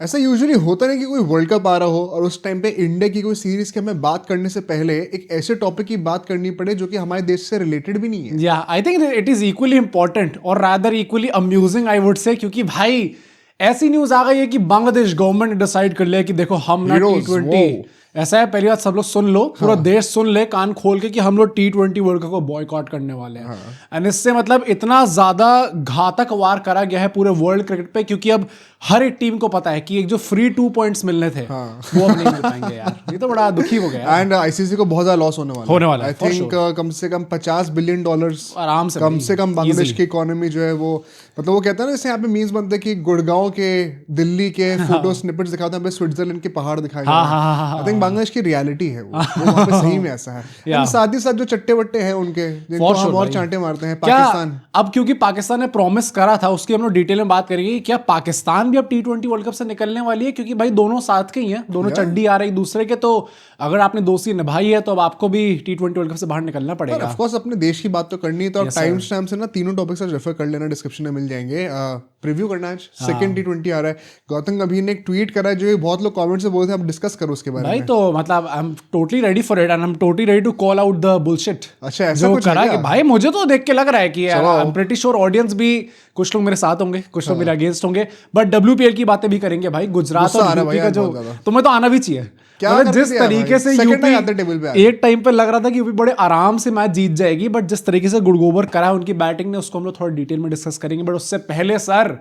ऐसा यूजुअली होता नहीं कि कोई वर्ल्ड कप आ रहा हो और उस टाइम पे इंडिया की कोई सीरीज की हमें बात करने से पहले एक ऐसे टॉपिक की बात करनी पड़े जो कि हमारे देश से रिलेटेड भी नहीं है। या I think it is equally important और rather equally amusing I would say, क्योंकि भाई ऐसी न्यूज आ गई है कि बांग्लादेश गवर्नमेंट ने डिसाइड कर लिया कि देखो हम ना Heroes, T20, ऐसा है पहली बात सब लोग सुन लो, पूरा देश सुन ले कान खोल के कि हम लोग T20 वर्ल्ड कप को बॉयकॉट करने वाले हैं। एंड इससे मतलब इतना ज्यादा घातक वार करा गया है पूरे वर्ल्ड क्रिकेट पे, क्योंकि अब हर एक टीम को पता है कि एक जो फ्री 2 पॉइंट्स मिलने थे वो अब नहीं मिल पाएंगे यार। ये तो बड़ा दुखी हो गया एंड आईसीसी को बहुत ज्यादा लॉस होने वाला है, आई थिंक कम से कम $50 बिलियन आराम से, कम से कम बांग्लादेश की इकोनॉमी जो है वो, मतलब वो कहता है ना जैसे यहाँ पे मीम्स बनते हैं कि गुड़गांव के दिल्ली के फोटो स्निपेट्स दिखाते हैं, स्विट्जरलैंड के पहाड़ दिखाए गए हैं। आई थिंक बांग्लादेश की रियलिटी है वो वहाँ पे सही में ऐसा है। And साथ ही साथ जो चट्टे वट्टे हैं उनके जिनको हम और चांटे मारते हैं पाकिस्तान। अब क्योंकि पाकिस्तान ने प्रॉमिस करा था, उसकी हम लोग डिटेल में बात करेंगे। क्या पाकिस्तान भी अब T20 वर्ल्ड कप से निकलने वाली है? क्योंकि भाई दोनों साथ के ही हैं, दोनों चड्डी आ रही दूसरे के, तो अगर आपने दोस्ती निभाई है तो अब आपको भी T20 वर्ल्ड कप से बाहर निकलना पड़ेगा। ऑफ कोर्स अपने देश की बात तो करनी है, तो आप टाइम स्टैम्प से ना तीनों टॉपिक्स रेफर कर लेना, डिस्क्रिप्शन में मिल जाएंगे। प्रीव्यू करना आज सेकंड T20 आ रहा है। गौतम गंभीर ने एक ट्वीट करा है जो बहुत लोग कमेंट्स में बोलते हैं, आप डिस्कस करो उसके बारे में। भाई तो मतलब I am totally ready for it and I am totally ready to call out the bullshit. अच्छा ऐसा जो कुछ करा है कि भाई मुझे तो देख के लग रहा है कि I am pretty sure audience भी, कुछ लोग मेरे साथ होंगे, कुछ लोग मेरे अगेंस्ट होंगे, बट WPL की बातें भी करेंगे भाई। गुजरात और यूपी का जो, तुम्हें तो आना भी चाहिए। मतलब जिस तरीके से यूपी एक टाइम पे लग रहा था कि यूपी बड़े आराम से मैच जीत जाएगी, बट जिस तरीके से गुड़गोबर करा उनकी बैटिंग ने, उसको हम लोग थोड़ा डिटेल में डिस्कस करेंगे। बट उससे पहले सर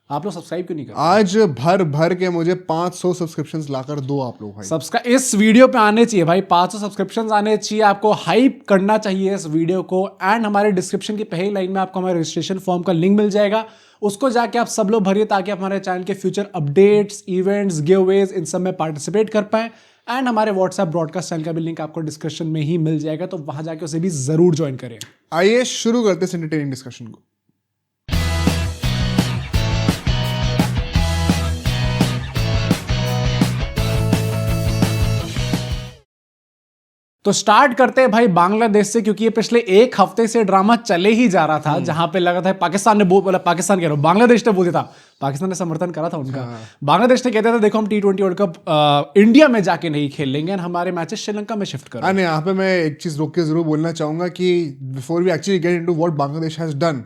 आप लोग सब्सक्राइब क्यों नहीं करते? आज भर भर के मुझे 500 सब्सक्रिप्शंस लाकर दो आप लोग भाई। सब्सक्राइब इस वीडियो पे आने चाहिए भाई, 500 सब्सक्रिप्शंस आने चाहिए, आपको हाइप करना चाहिए इस वीडियो को। एंड हमारे डिस्क्रिप्शन की पहली लाइन में आपको हमारे रजिस्ट्रेशन फॉर्म का लिंक मिल जाएगा, उसको जाके आप सब लोग भरिए ताकि आप हमारे चैनल के फ्यूचर अपडेट्स, इवेंट्स, गिवअवेज इन सब में पार्टिसिपेट कर पाएं। एंड हमारे व्हाट्सएप ब्रॉडकास्ट चैनल का भी लिंक आपको डिस्क्रिप्शन में ही मिल जाएगा, तो वहां जाके उसे भी जरूर ज्वाइन करें। आइए शुरू करते हैं एंटरटेनिंग डिस्कशन को। तो स्टार्ट करते हैं भाई बांग्लादेश से, क्योंकि ये पिछले एक हफ्ते से ड्रामा चले ही जा रहा था, जहां पे लगा था पाकिस्तान ने बोला, पाकिस्तान कह रहा हूं, बांग्लादेश ने बोला था, पाकिस्तान ने समर्थन करा था उनका। बांग्लादेश ने कहते थे देखो हम T20 वर्ल्ड कप इंडिया में जाके नहीं खेल लेंगे, हमारे मैचेस श्रीलंका में शिफ्ट करो। नहीं, यहाँ पे मैं एक चीज रोक के जरूर बोलना चाहूंगा कि before we actually get into what Bangladesh has done,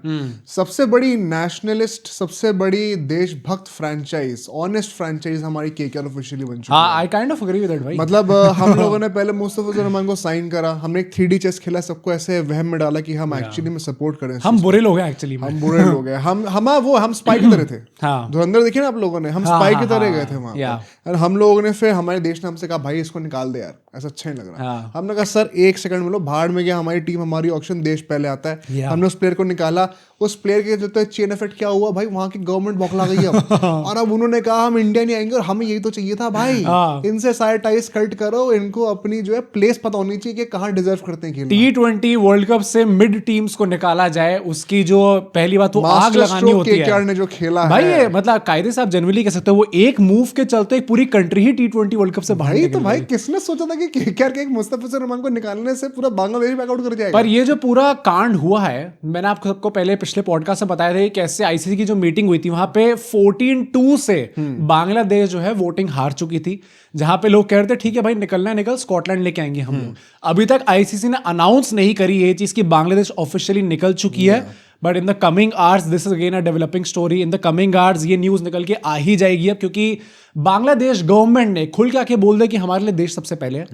सबसे बड़ी नेशनलिस्ट, सबसे बड़ी देशभक्त फ्रेंचाइज, ऑनेस्ट फ्रेंचाइज हमारी KKR ऑफिशियली बन चुकी है। I kind of agree with that भाई। मतलब हम लोगों ने पहले मुस्तफिजुर रहमान को साइन करा, हमने एक 3D चेस खेला, सबको ऐसे वहम में डाला कि हम एक्चुअली में सपोर्ट करें। हम बुरे लोग हैं एक्चुअली, हम बुरे लोग हैं, हम स्पाई की तरह थे। धुरंधर देखिए ना आप लोगों ने, हम स्पाई की तरह गए थे वहां पे। और हम लोगों ने फिर हमारे देश ने हमसे कहा भाई इसको निकाल दे यार, ऐसा अच्छा नहीं लग रहा। हमने कहा सर 1 सेकंड में लो, भाड़ में गया हमारी टीम, हमारी ऑप्शन, देश पहले आता है। हमने उस प्लेयर को निकाला, उस प्लेयर के जो चेन इफेक्ट क्या हुआ भाई, वहां की गवर्नमेंट बौखला गई अब। और अब उन्होंने कहा हम इंडिया नहीं आएंगे, और हमें यही तो चाहिए था भाई, इनसे सारे टाइज कट करो, इनको अपनी जो है प्लेस पता होनी चाहिए कि कहाँ डिजर्व करते हैं खेलना। T20 वर्ल्ड कप से मिड टीम्स को निकाला जाए, उसकी जो पहली बात वो आग लगानी होती है। KKR ने जो खेला भाई है मतलब कायदे से आप जनरली कह सकते हो, वो एक मूव के चलते पूरी कंट्री ही T20 वर्ल्ड कप से बाहर निकल गई। तो भाई किसने सोचा था कि KKR के एक मुस्तफिजुर रहमान को निकालने से पूरा बांग्लादेश बैकआउट कर जाएगा। पर ये जो पूरा कांड हुआ है, मैंने आपको सबको पहले पिछले पॉडकास्ट में बताया था कैसे आईसीसी की जो मीटिंग हुई थी, वहां पे 14-2 से बांग्लादेश जो है वोटिंग हार चुकी थी, जहां पे लोग कह रहे थे ठीक है भाई निकलना है निकल, स्कॉटलैंड लेके आएंगे हम लोग। अभी तक आईसीसी ने अनाउंस नहीं करी ये चीज कि बांग्लादेश ऑफिशियली निकल चुकी है, but in the coming hours this is again a developing story. In the coming hours ये न्यूज निकल के आ ही जाएगी अब, क्योंकि बांग्लादेश गवर्नमेंट ने खुल के आके बोल दिया कि हमारे लिए देश सबसे पहले है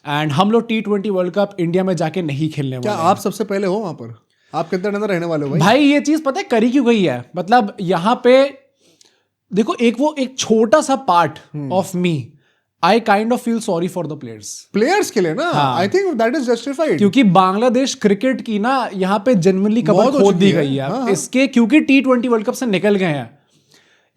एंड हम लोग T20 वर्ल्ड कप इंडिया में जाके नहीं खेलने वाले। क्या आप सबसे पहले हो वहां पर? आप कितने अंदर रहने वाले हो भाई? ये चीज पता है करी क्यों गई है? मतलब यहाँ पे देखो, एक छोटा सा part of me, I kind of feel sorry for the players के लिए ना। I think that is justified, क्योंकि बांग्लादेश क्रिकेट की ना यहाँ पे जेन्युइनली कबर खोद दी गई है इसके, क्योंकि T20 वर्ल्ड कप से निकल गए हैं।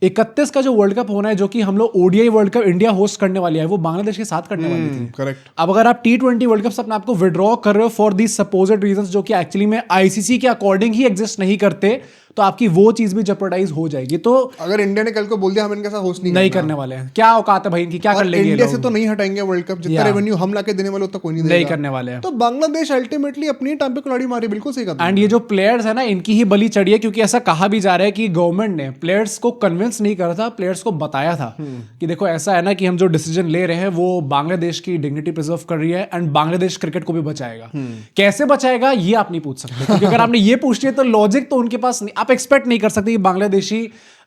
31 का जो वर्ल्ड कप होना है, जो कि हम लोग ODI world cup India host करने वाली है, वो बांग्लादेश के साथ करने वाली थी। करेक्ट। अब अगर आप T20 वर्ल्ड कप से अपने आपको विड्रॉ कर रहे हो फॉर दी सपोज्ड रीजंस, जो कि एक्चुअली में आईसीसी के अकॉर्डिंग ही एग्जिस्ट नहीं करते, तो आपकी वो चीज भी जेपरडाइज हो जाएगी। तो अगर इंडिया ने कल को बोल दिया हम इनके साथ होस्ट नहीं करने वाले हैं, क्या औकात है भाई इनकी, क्या कर लेंगे? इंडिया से तो नहीं हटाएंगे वर्ल्ड कप, जितना रेवेन्यू हम लाके देने वाले उतना कोई नहीं देगा, नहीं करने वाले हैं। तो बांग्लादेश अल्टीमेटली अपनी टाइम पे कुल्हाड़ी मारी, बिल्कुल सही कहा। एंड ये जो प्लेयर्स है ना, इनकी ही बलि चढ़ी है, क्योंकि ऐसा कहा भी जा रहा है कि गवर्नमेंट ने प्लेयर्स को कन्विंस नहीं करा था, प्लेयर्स को बताया था कि देखो ऐसा है ना कि हम जो डिसीजन ले रहे हैं वो बांग्लादेश की डिग्निटी प्रिजर्व कर रही है एंड बांग्लादेश क्रिकेट को भी बचाएगा। कैसे बचाएगा ये आप नहीं पूछ सकते, क्योंकि अगर आपने ये पूछ लिया तो लॉजिक तो उनके पास नहीं, आप एक्सपेक्ट नहीं कर सकते कि बांग्लादेशी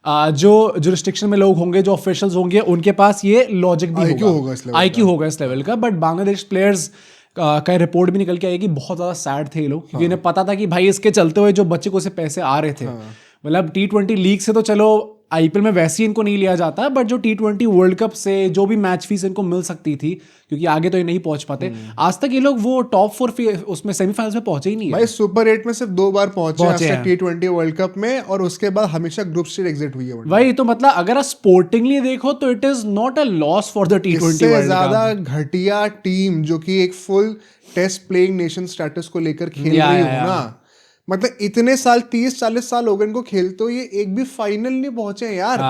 जो जुरिस्डिक्शन में लोग होंगे, जो ऑफिशियल्स होंगे, उनके पास ये लॉजिक भी होगा, आईक्यू होगा इस लेवल का। बट बांग्लादेश प्लेयर्स का रिपोर्ट भी निकल के आएगी, बहुत ज्यादा सैड थे ये लोग, क्योंकि इन्हें पता था कि भाई इसके चलते हुए जो बच्चे को से पैसे आ रहे थे, मतलब T20 लीग से तो चलो IPL में वैसे ही इनको नहीं लिया जाता, बट जो T20 वर्ल्ड कप से जो भी मैच फीस इनको मिल सकती थी, क्योंकि आगे तो ये नहीं पहुंच पाते, आज तक ये लोग वो टॉप 4 उसमें सेमीफाइनल्स में पहुंचे ही नहीं है भाई। सुपर 8 में सिर्फ 2 बार पहुंचे हैं T20 वर्ल्ड कप में, और उसके बाद हमेशा ग्रुप स्टेज एग्जिट हुई है भाई। तो मतलब अगर आप स्पोर्टिंगली देखो तो it is not a loss for the T20 world cup. ज्यादा घटिया टीम जो कि एक full test playing nation status को लेकर खेल रही हो ना, मतलब इतने साल 30-40 साल हो गए इनको खेलते हो, ये एक भी फाइनल नहीं पहुंचे यार।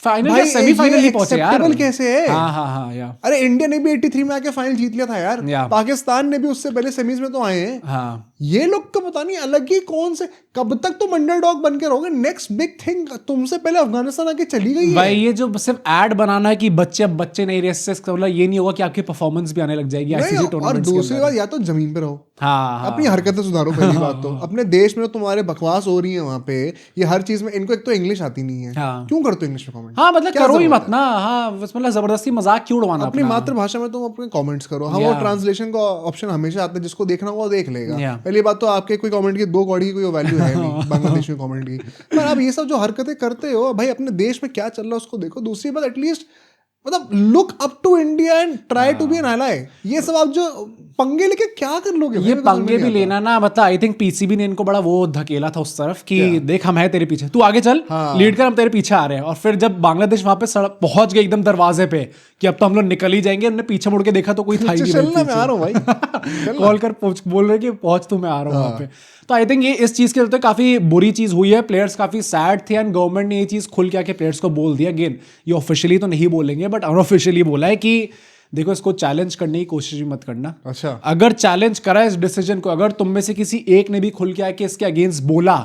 फाइनल या सेमीफाइनल नहीं पहुंचे यार, कैसे है? हाँ यार। अरे इंडिया ने भी 83 में आके फाइनल जीत लिया था यार, पाकिस्तान ने भी उससे पहले सेमीज में तो आए हैं। ये लोग का पता नहीं अलग ही कौन से, कब तक तुम अंडरडॉग बन के रहोगे? नेक्स्ट बिग थिंग तुमसे पहले अफगानिस्तान आके चली गई है भाई। ये जो सिर्फ ऐड बनाना है कि बच्चे अब बच्चे नहीं रहे, मतलब ये नहीं होगा कि आपकी परफॉर्मेंस भी आने लग जाएगी ICC टूर्नामेंट्स के। और दूसरी बात, या तो जमीन पे रहो, अपनी हरकतें सुधारो पहली बात तो। अपने देश में तुम्हारे बकवास हो रही है वहां पे, ये हर चीज में इनको एक तो इंग्लिश आती नहीं है, क्यों करते हो इंग्लिश में कमेंट? हाँ मतलब करो ही मत ना, हाँ मतलब जबरदस्ती मजाक क्यों उड़वाना? अपनी मातृभाषा में तुम अपने कमेंट्स करो। हाँ वो ट्रांसलेशन का ऑप्शन हमेशा आता है, जिसको देखना होगा वो देख लेगा। पहली बात तो आपके कोई कमेंट की 2 कौड़ी की कोई वैल्यू है नहीं बांग्लादेशी कमेंट की। पर आप ये सब जो हरकतें करते हो भाई, अपने देश में क्या चल रहा है उसको देखो। दूसरी बात, एटलीस्ट मतलब look up to India and try to be an ally. ये सब आप जो पंगे लेके क्या कर लोगे? ये पंगे भी लेना ना, मतलब आई थिंक PCB ने इनको बड़ा वो धकेला था उस तरफ कि देख हम है तेरे पीछे, तू आगे चल, लीड कर, हम तेरे पीछे आ रहे हैं। और फिर जब बांग्लादेश वहां पे पहुंच गए एकदम दरवाजे पे कि अब तो हम लोग निकल ही जाएंगे, हमने पीछे मुड़ के देखा तो कोई था ही नहीं। चलना मैं आ रहा हूं भाई कॉल कर बोल रहे कि पहुंच तू, मैं आ रहा हूं वहां पे। तो आई थिंक ये इस चीज के चलते काफी बुरी चीज हुई है, प्लेयर्स काफी सैड थे एंड गवर्नमेंट ने ये चीज खुल के आके प्लेयर्स को बोल दिया। अगेन ये ऑफिशियली तो नहीं बोलेंगे, बट अनऑफिशियली बोला है कि देखो इसको चैलेंज करने की कोशिश भी मत करना। अच्छा, अगर चैलेंज करा इस डिसीजन को, अगर तुम में से किसी एक ने भी खुल के आके इसके अगेंस्ट बोला,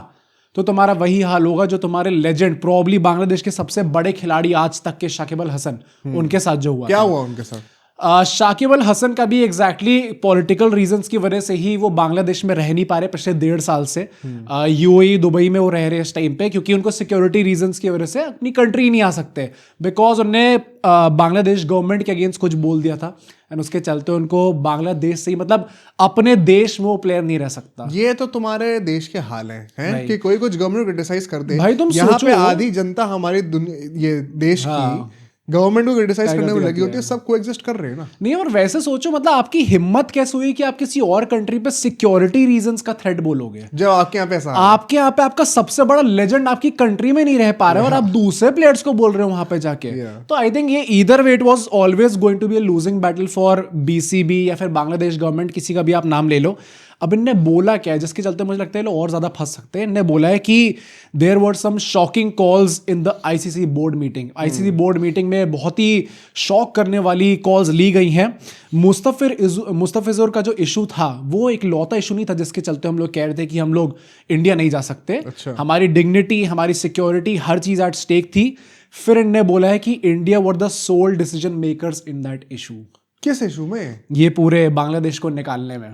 तो तुम्हारा वही हाल होगा जो तुम्हारे लेजेंड, प्रोबब्ली बांग्लादेश के सबसे बड़े खिलाड़ी आज तक के शाकिब अल हसन, उनके साथ जो हुआ। क्या हुआ उनके साथ? शाकिब अल हसन का भी एग्जैक्टली पॉलिटिकल रीजंस की वजह से ही वो बांग्लादेश में रह नहीं पा रहे पिछले 1.5 साल से। UAE दुबई में वो रह रहे हैं इस टाइम पे, क्योंकि उनको सिक्योरिटी रीजंस की वजह से अपनी कंट्री नहीं आ सकते, बिकॉज उनने बांग्लादेश गवर्नमेंट के अगेंस्ट कुछ बोल दिया था एंड उसके चलते उनको बांग्लादेश से ही, मतलब अपने देश में वो प्लेयर नहीं रह सकता। ये तो तुम्हारे देश के हाल हैं कि कोई कुछ गवर्नमेंट क्रिटिसाइज कर दे। भाई तुम यहाँ पे आधी जनता हमारी ये देश की गवर्नमेंट को क्रिटिसाइज करने में लगी होती है, सब कोएग्जिस्ट कर रहे हैं ना। नहीं, और वैसे सोचो मतलब आपकी हिम्मत कैसे हुई कि आप किसी और कंट्री पे सिक्योरिटी रीजंस का थ्रेट बोलोगे, जब आपके यहाँ पे ऐसा, आपके यहाँ पे आपका सबसे बड़ा लेजेंड आपकी कंट्री में नहीं रह पा रहे और आप दूसरे प्लेयर्स को बोल रहे हो वहां पे जाके। तो आई थिंक ये either way it was always going to be a losing battle for BCB या फिर बांग्लादेश गवर्नमेंट, किसी का भी आप नाम ले लो। अब इनने बोला क्या है जिसके चलते मुझे लगता है लोग और ज्यादा फंस सकते हैं। इनने बोला है कि there were some shocking calls in the ICC board meeting. ICC board meeting में बहुत ही शॉक करने वाली कॉल्स ली गई हैं। मुस्तफिजुर का जो इशू था वो एक लौता इशू नहीं था जिसके चलते हम लोग कह रहे थे कि हम लोग इंडिया नहीं जा सकते। अच्छा। हमारी डिग्निटी, हमारी सिक्योरिटी, हर चीज एट स्टेक थी। फिर इनने बोला है कि India were the sole decision makers in that issue. किस इशू में? ये पूरे बांग्लादेश को निकालने में।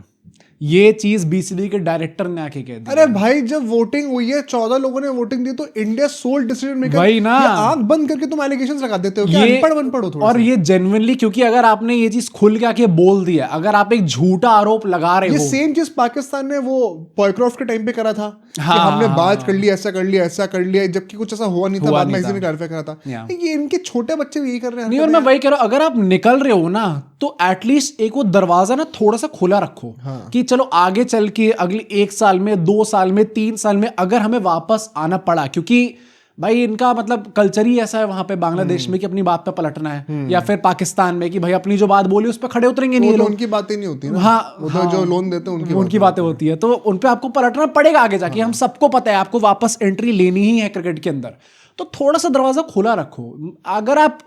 ये चीज BCB के डायरेक्टर ने आके कह दी। अरे भाई जब वोटिंग हुई है 14 लोगों ने वोटिंग दी तो इंडिया सोल डिसीजन मेकर, वही ना, आंख बंद करके तुम एलिगेशंस लगा देते हो क्या? अनपढ़ बनपढ़ हो थोड़ा। और ये जेन्युइनली, क्योंकि अगर आपने ये चीज खुल के आके बोल दिया, अगर आप एक झूठा आरोप लगा रहे हो, ये सेम चीज पाकिस्तान ने वो पॉयक्रॉफ्ट के टाइम पे करा था। हाँ, कि हमने बात कर ली, ऐसा कर लिया, ऐसा कर लिया, जबकि कुछ ऐसा हुआ नहीं था, बाद में किसी ने क्लैरिफाई करा था। ये इनके छोटे बच्चे भी यही कर रहे हैं। नहीं, और मैं वही कह रहा हूं, अगर आप निकल रहे हो ना तो एटलीस्ट एक वो दरवाजा ना थोड़ा सा खुला रखो। हाँ। कि चलो आगे चल के अगले 1 साल में, 2 साल में, 3 साल में अगर हमें वापस आना पड़ा, क्योंकि भाई इनका मतलब कल्चर ही ऐसा है वहां पे बांग्लादेश में कि अपनी बात पे पलटना है, या फिर पाकिस्तान में कि भाई अपनी जो बात बोली उस पर खड़े उतरेंगे नहीं, तो उनकी बातें नहीं होती ना। हाँ, वो तो जो लोन देते हैं उनकी बातें होती है, तो उन पे आपको पलटना पड़ेगा आगे जाके। हम सबको पता है आपको वापस एंट्री लेनी ही है क्रिकेट के अंदर, तो थोड़ा सा दरवाजा खुला रखो। अगर आप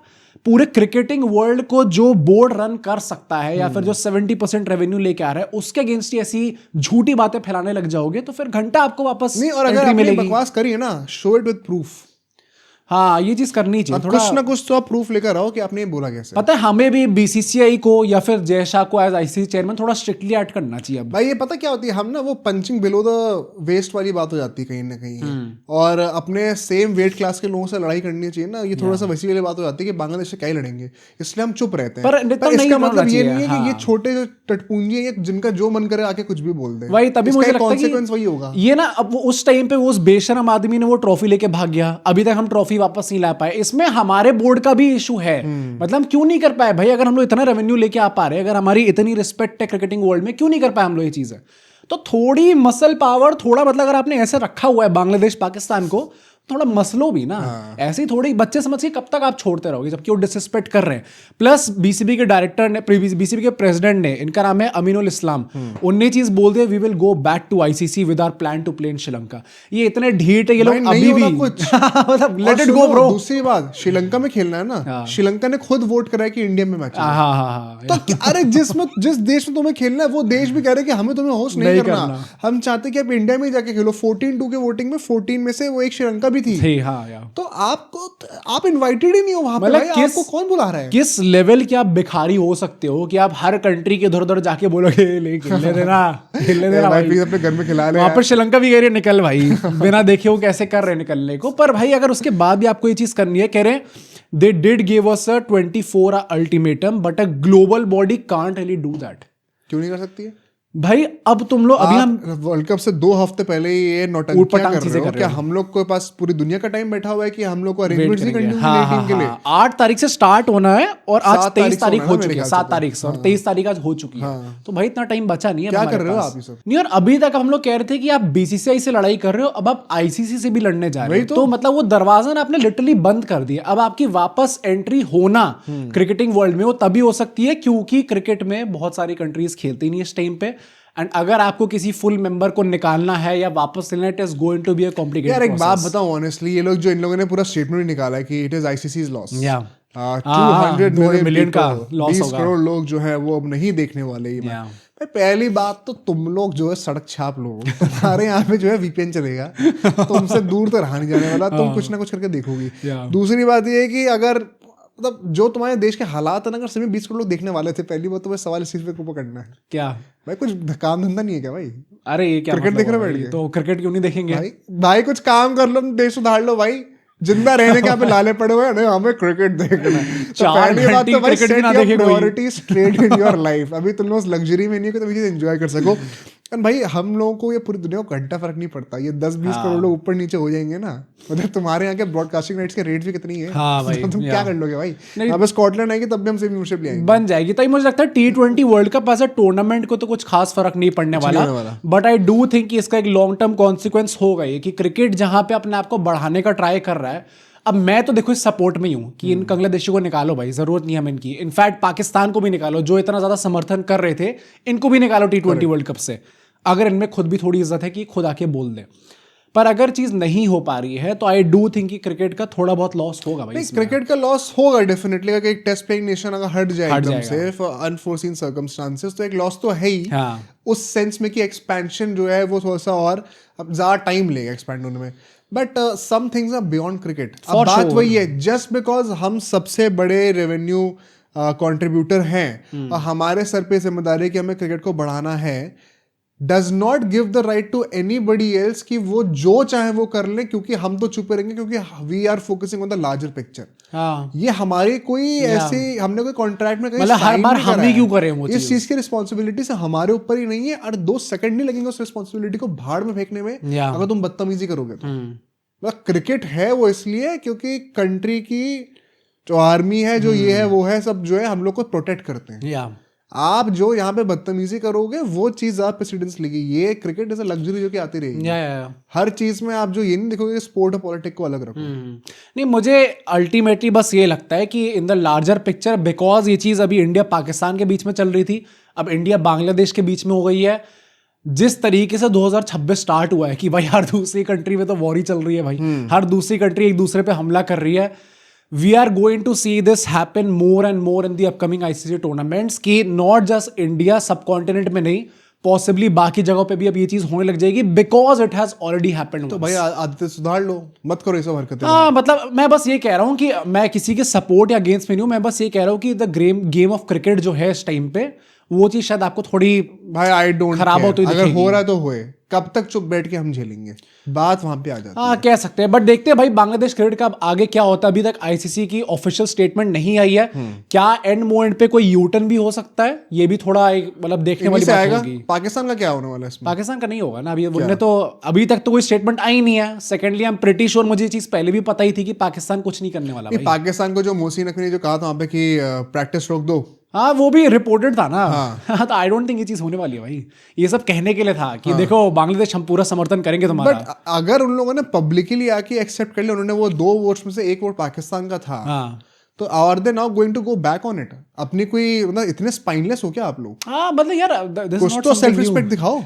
पूरे क्रिकेटिंग वर्ल्ड को जो बोर्ड रन कर सकता है या फिर जो 70% रेवेन्यू लेके आ रहा है उसके अगेंस्ट ही ऐसी झूठी बातें फैलाने लग जाओगे तो फिर घंटा आपको वापस नहीं, और अगर आपने बकवास करी है ना, शो इट विद प्रूफ। हाँ, ये चीज करनी चाहिए। थोड़ा कुछ ना कुछ तो आप प्रूफ लेकर आओ कि आपने ये बोला कैसे। पता है हमें भी बीसीसीआई को या फिर जय शाह को एज आईसीसी चेयरमैन थोड़ा स्ट्रिक्टली एक्ट करना चाहिए। अब भाई ये पता क्या होती है, हम ना वो पंचिंग बिलो द वेस्ट वाली बात हो जाती है कहीं ना कहीं, और अपने सेम वेट क्लास के लोगों से लड़ाई करनी चाहिए ना, ये थोड़ा सा वैसी वाली बात हो जाती है कि बांग्लादेश से क्या ही लड़ेंगे, इसलिए हम चुप रहते हैं। पर इसका मतलब ये नहीं है कि ये छोटे जो टटपूंजी है जिनका जो मन करे आके कुछ भी बोल दे, वही तभी मुझे लगता है कॉन्सिक्वेंस वही होगा। ये ना अब उस टाइम पे उस बेशरम आदमी ने वो ट्रॉफी लेके भाग गया, अभी तक हम ट्रॉफी वापस नहीं ला पाए। इसमें हमारे बोर्ड का भी इशू है, मतलब हम क्यों नहीं कर पाए भाई? अगर हम लोग इतना रेवेन्यू लेके आ पा रहे, अगर हमारी इतनी रिस्पेक्ट है क्रिकेटिंग वर्ल्ड में, क्यों नहीं कर पाए हम लोग ये चीजें? तो थोड़ी मसल पावर, थोड़ा मतलब अगर आपने ऐसे रखा हुआ है बांग्लादेश पाकिस्तान को, थोड़ा मसलो भी ना। ऐसे ही थोड़ी बच्चे समझ के कब तक आप छोड़ते रहोगे जबकि वो डिसरिस्पेक्ट कर रहे हैं। प्लस बीसीबी के डायरेक्टर ने, बीसीबी के प्रेसिडेंट ने, इनका नाम है अमीनुल इस्लाम, उनने चीज बोल दिया we will go back to ICC with our plan to play in Sri Lanka. ये इतने ढीठ है ये लोग अभी भी, मतलब लेट इट गो ब्रो। दूसरी बात, श्रीलंका में खेलना है ना, श्रीलंका ने खुद वोट करा है कि इंडिया में मैच। तो अरे जिस देश में तुम्हें खेलना है वो देश भी कह रहे हैं कि हमें तुम्हें होस्ट नहीं करना, हम चाहते कि आप इंडिया में जाके खेलो। 14-2 के वोटिंग में 14 में से वो एक श्रीलंका थी। हाँ, तो आप इनवाइटेड ही नहीं हो वहां पे। भाई आपको कौन बुला रहा है? किस लेवल के आप भिखारी हो सकते हो कि आप हर कंट्री के उधर जाके बोलोगे खेलने देना भाई, प्लीज अपने घर में खिला ले। वहां पर श्रीलंका भी कह रही है निकल भाई, बिना देखे वो कैसे कर रहे हैं निकलने को। पर भाई अगर उसके बाद भी आपको ये चीज करनी है, कह रहे हैं they did give us a 24 ultimatum but a global body can't really do that। क्यों नहीं कर सकती है भाई? अब तुम लोग, अभी हम वर्ल्ड कप से 2 हफ्ते पहले ये नौटंकियां कर रहे हो क्या? हम लोग के पास पूरी दुनिया का टाइम बैठा हुआ है कि हम लोग को अरेंजमेंट्स नहीं करनी है टीम के लिए। 8 तारीख से स्टार्ट होना है और आज 23 तारीख हो चुकी है, 7 तारीख से, और 23 तारीख आज हो चुकी है। तो भाई इतना टाइम बचा नहीं है। क्या कर रहे हो आप ये सब? नहीं, और अभी तक हम लोग कह रहे थे कि आप बीसीसीआई से लड़ाई कर रहे हो, अब आप आईसीसी से भी लड़ने जा रहे हो। तो मतलब वो दरवाजा ना आपने लिटरली बंद कर दिया। अब आपकी वापस एंट्री होना क्रिकेटिंग वर्ल्ड में वो तभी हो सकती है क्योंकि क्रिकेट में बहुत सारी कंट्रीज खेलती नहीं इस टाइम पे, एंड अगर आपको किसी फुल मेंबर को निकालना है या वापस लेना, it is going to be a complicated. यार एक बात बताऊं ऑनेस्टली, ये लोग जो इन लोगों ने पूरा स्टेटमेंट निकाला है कि इट इज आईसीसी's लॉस, 200 मिलियन का लॉस होगा, 20 करोड़ लोग जो है वो अब नहीं देखने वाले ये मैच। पहली बात तो तुम लोग जो है सड़क छाप लोग, तुम्हारे यहाँ पे जो है वीपीएन चलेगा, तुमसे दूर तो रहा नहीं जाने वाला, तुम कुछ ना कुछ करके देखोगी। दूसरी बात ये है कि अगर मतलब जो तुम्हारे देश के हालात है ना, अगर सभी 20 करोड़ लोग देखने वाले थे, पहली बात तो मैं सवाल इस चीज पे करना है क्या भाई, कुछ काम धंधा नहीं है क्या भाई? अरे ये क्या क्रिकेट देख रहे बैठ गए तो क्रिकेट क्यों नहीं देखेंगे भाई? कुछ काम कर लो, देश सुधार लो भाई। जिंदा रहने के यहाँ पे लाले पड़े हुए हैं, हमें क्रिकेट देखना है। तो पहली बात तो भाई set your priorities straight in your life. अभी तुम लोग लग्जरी में नहीं हो कि तुम ये एंजॉय कर सको। एंड भाई हम लोगों को ये पूरी दुनिया को घंटा फर्क नहीं पड़ता, ये 10-20 करोड़ लोग ऊपर नीचे हो जाएंगे ना, मतलब तुम्हारे यहाँ के ब्रॉडकास्टिंग राइट्स के रेट भी कितनी है। हाँ भाई, तुम क्या कर लोगे भाई? अब स्कॉटलैंड आएगी तब भी हम सेम व्यूअरशिप ले आएंगे, बन जाएगी। तभी मुझे लगता है T20 वर्ल्ड कप ऐसा टूर्नामेंट को तो कुछ खास फर्क नहीं पड़ने वाला, बट आई डू थिंक कि इसका एक लॉन्ग टर्म कॉन्सिक्वेंस होगा ये कि क्रिकेट जहां पे अपने आप को बढ़ाने का ट्राई कर रहा है। अब मैं तो देखो इस सपोर्ट में ही हूं कि इन बांग्लादेशियों को निकालो भाई, जरूरत नहीं है हमें इनकी। इनफैक्ट पाकिस्तान को भी निकालो, जो इतना ज्यादा समर्थन कर रहे थे, इनको भी निकालो T20 वर्ल्ड कप से, अगर इनमें खुद भी थोड़ी इज्जत है कि खुद आके बोल दे। पर अगर चीज नहीं हो पा रही है तो आई डू थिंक कि क्रिकेट का थोड़ा बहुत लॉस होगा भाई। क्रिकेट का लॉस होगा डेफिनेटली, अगर एक टेस्ट प्लेइंग नेशन अगर हट जाए एकदम से फॉर अनफोर्सीन सर्कमस्टांसेस, तो एक लॉस तो है ही उस सेंस में कि एक्सपेंशन जो है वो थोड़ा सा और अब ज्यादा टाइम लेगा एक्सपैंड होने में। But some things are beyond cricket. अब बात वही है, जस्ट बिकॉज हम सबसे बड़े रेवेन्यू कंट्रीब्यूटर हैं और हमारे सर पे जिम्मेदारी है कि हमें क्रिकेट को बढ़ाना है, does not give the right to anybody else कि वो जो चाहे वो कर ले, क्योंकि हम तो चुप रहेंगे क्योंकि we are focusing on the larger picture। ये हमारी कोई ऐसी हमने कोई कॉन्ट्रैक्ट में कहीं हर बार हम ही क्यों करें वो इस चीज की रिस्पॉन्सिबिलिटी से हमारे ऊपर ही नहीं है, और 2 सेकंड नहीं लगेंगे उस रिस्पॉन्सिबिलिटी को भाड़ में फेंकने में अगर तुम बदतमीजी करोगे तो। क्रिकेट है वो इसलिए क्योंकि कंट्री की जो आर्मी है, जो ये है वो है, सब जो है हम लोग को प्रोटेक्ट करते हैं। आप जो यहाँ पे बदतमीजी करोगे वो चीज आप प्रेसिडेंस लेगी। ये क्रिकेट ऐसा लग्जरी जो कि आती रहेगी। हर चीज में आप जो ये नहीं देखोगे स्पोर्ट और पॉलिटिक्स को अलग रखो। नहीं, मुझे अल्टीमेटली बस ये लगता है कि in the larger picture, because ये चीज अभी इंडिया पाकिस्तान के बीच में चल रही थी, अब इंडिया बांग्लादेश के बीच में हो गई है। जिस तरीके से 2026 स्टार्ट हुआ है कि भाई हर दूसरी कंट्री में तो वॉर ही चल रही है भाई, हर दूसरी कंट्री एक दूसरे पे हमला कर रही है। We are going to see this happen more and more in the upcoming ICC tournaments, कि not just India, subcontinent में नहीं, पॉसिबली बाकी जगहों पे भी अब ये चीज होने लग जाएगी, because it has already happened. तो भाई आदतें सुधार लो, मत करो ये सब हरकतें। हाँ, मतलब मैं बस ये कह रहा हूँ कि मैं किसी के सपोर्ट या अगेंस्ट में नहीं हूँ, मैं बस ये कह रहा हूँ कि द गेम ऑफ क्रिकेट जो है इस टाइम पे, वो चीज शायद आपको थोड़ी भाई आई डोंट खराब होती है। अगर हो रहा है तो होए, कब तक चुप बैठ के हम झेलेंगे, बात वहां पे आ जाती है। हाँ, कह सकते हैं, बट देखते हैं भाई बांग्लादेश क्रिकेट का अब आगे क्या होता है। अभी तक आईसीसी की ऑफिशियल स्टेटमेंट नहीं आई है, क्या एंड मोमेंट पे कोई यूटर्न भी हो सकता है, ये भी थोड़ा एक मतलब देखने वाली बात होगी। पाकिस्तान का क्या होने वाला है इसमें? पाकिस्तान का नहीं होगा ना अभी, उन्होंने तो अभी तक तो कोई स्टेटमेंट आई नहीं है। Secondly I am pretty sure, मुझे ये चीज पहले भी पता ही थी कि पाकिस्तान कुछ नहीं करने वाला। पाकिस्तान को जो मोहसिन नकवी ने जो कहा था वहां पे कि प्रैक्टिस रोक दो, हाँ, वो भी रिपोर्टेड था ना। हाँ। तो आई डोंट थिंक ये चीज होने वाली है भाई, ये सब कहने के लिए था कि देखो बांग्लादेश हम पूरा समर्थन करेंगे तुम्हारा। बट अगर उन लोगों ने पब्लिकली आके एक्सेप्ट कर लिया, उन्होंने वो 2 वोट्स में से 1 वोट पाकिस्तान का था, हाँ, तो are they now going to go back on it? अपनी कोई मतलब इतने स्पाइनलेस हो क्या आप लोग? हाँ, मतलब यार कुछ तो सेल्फ रिस्पेक्ट दिखाओ।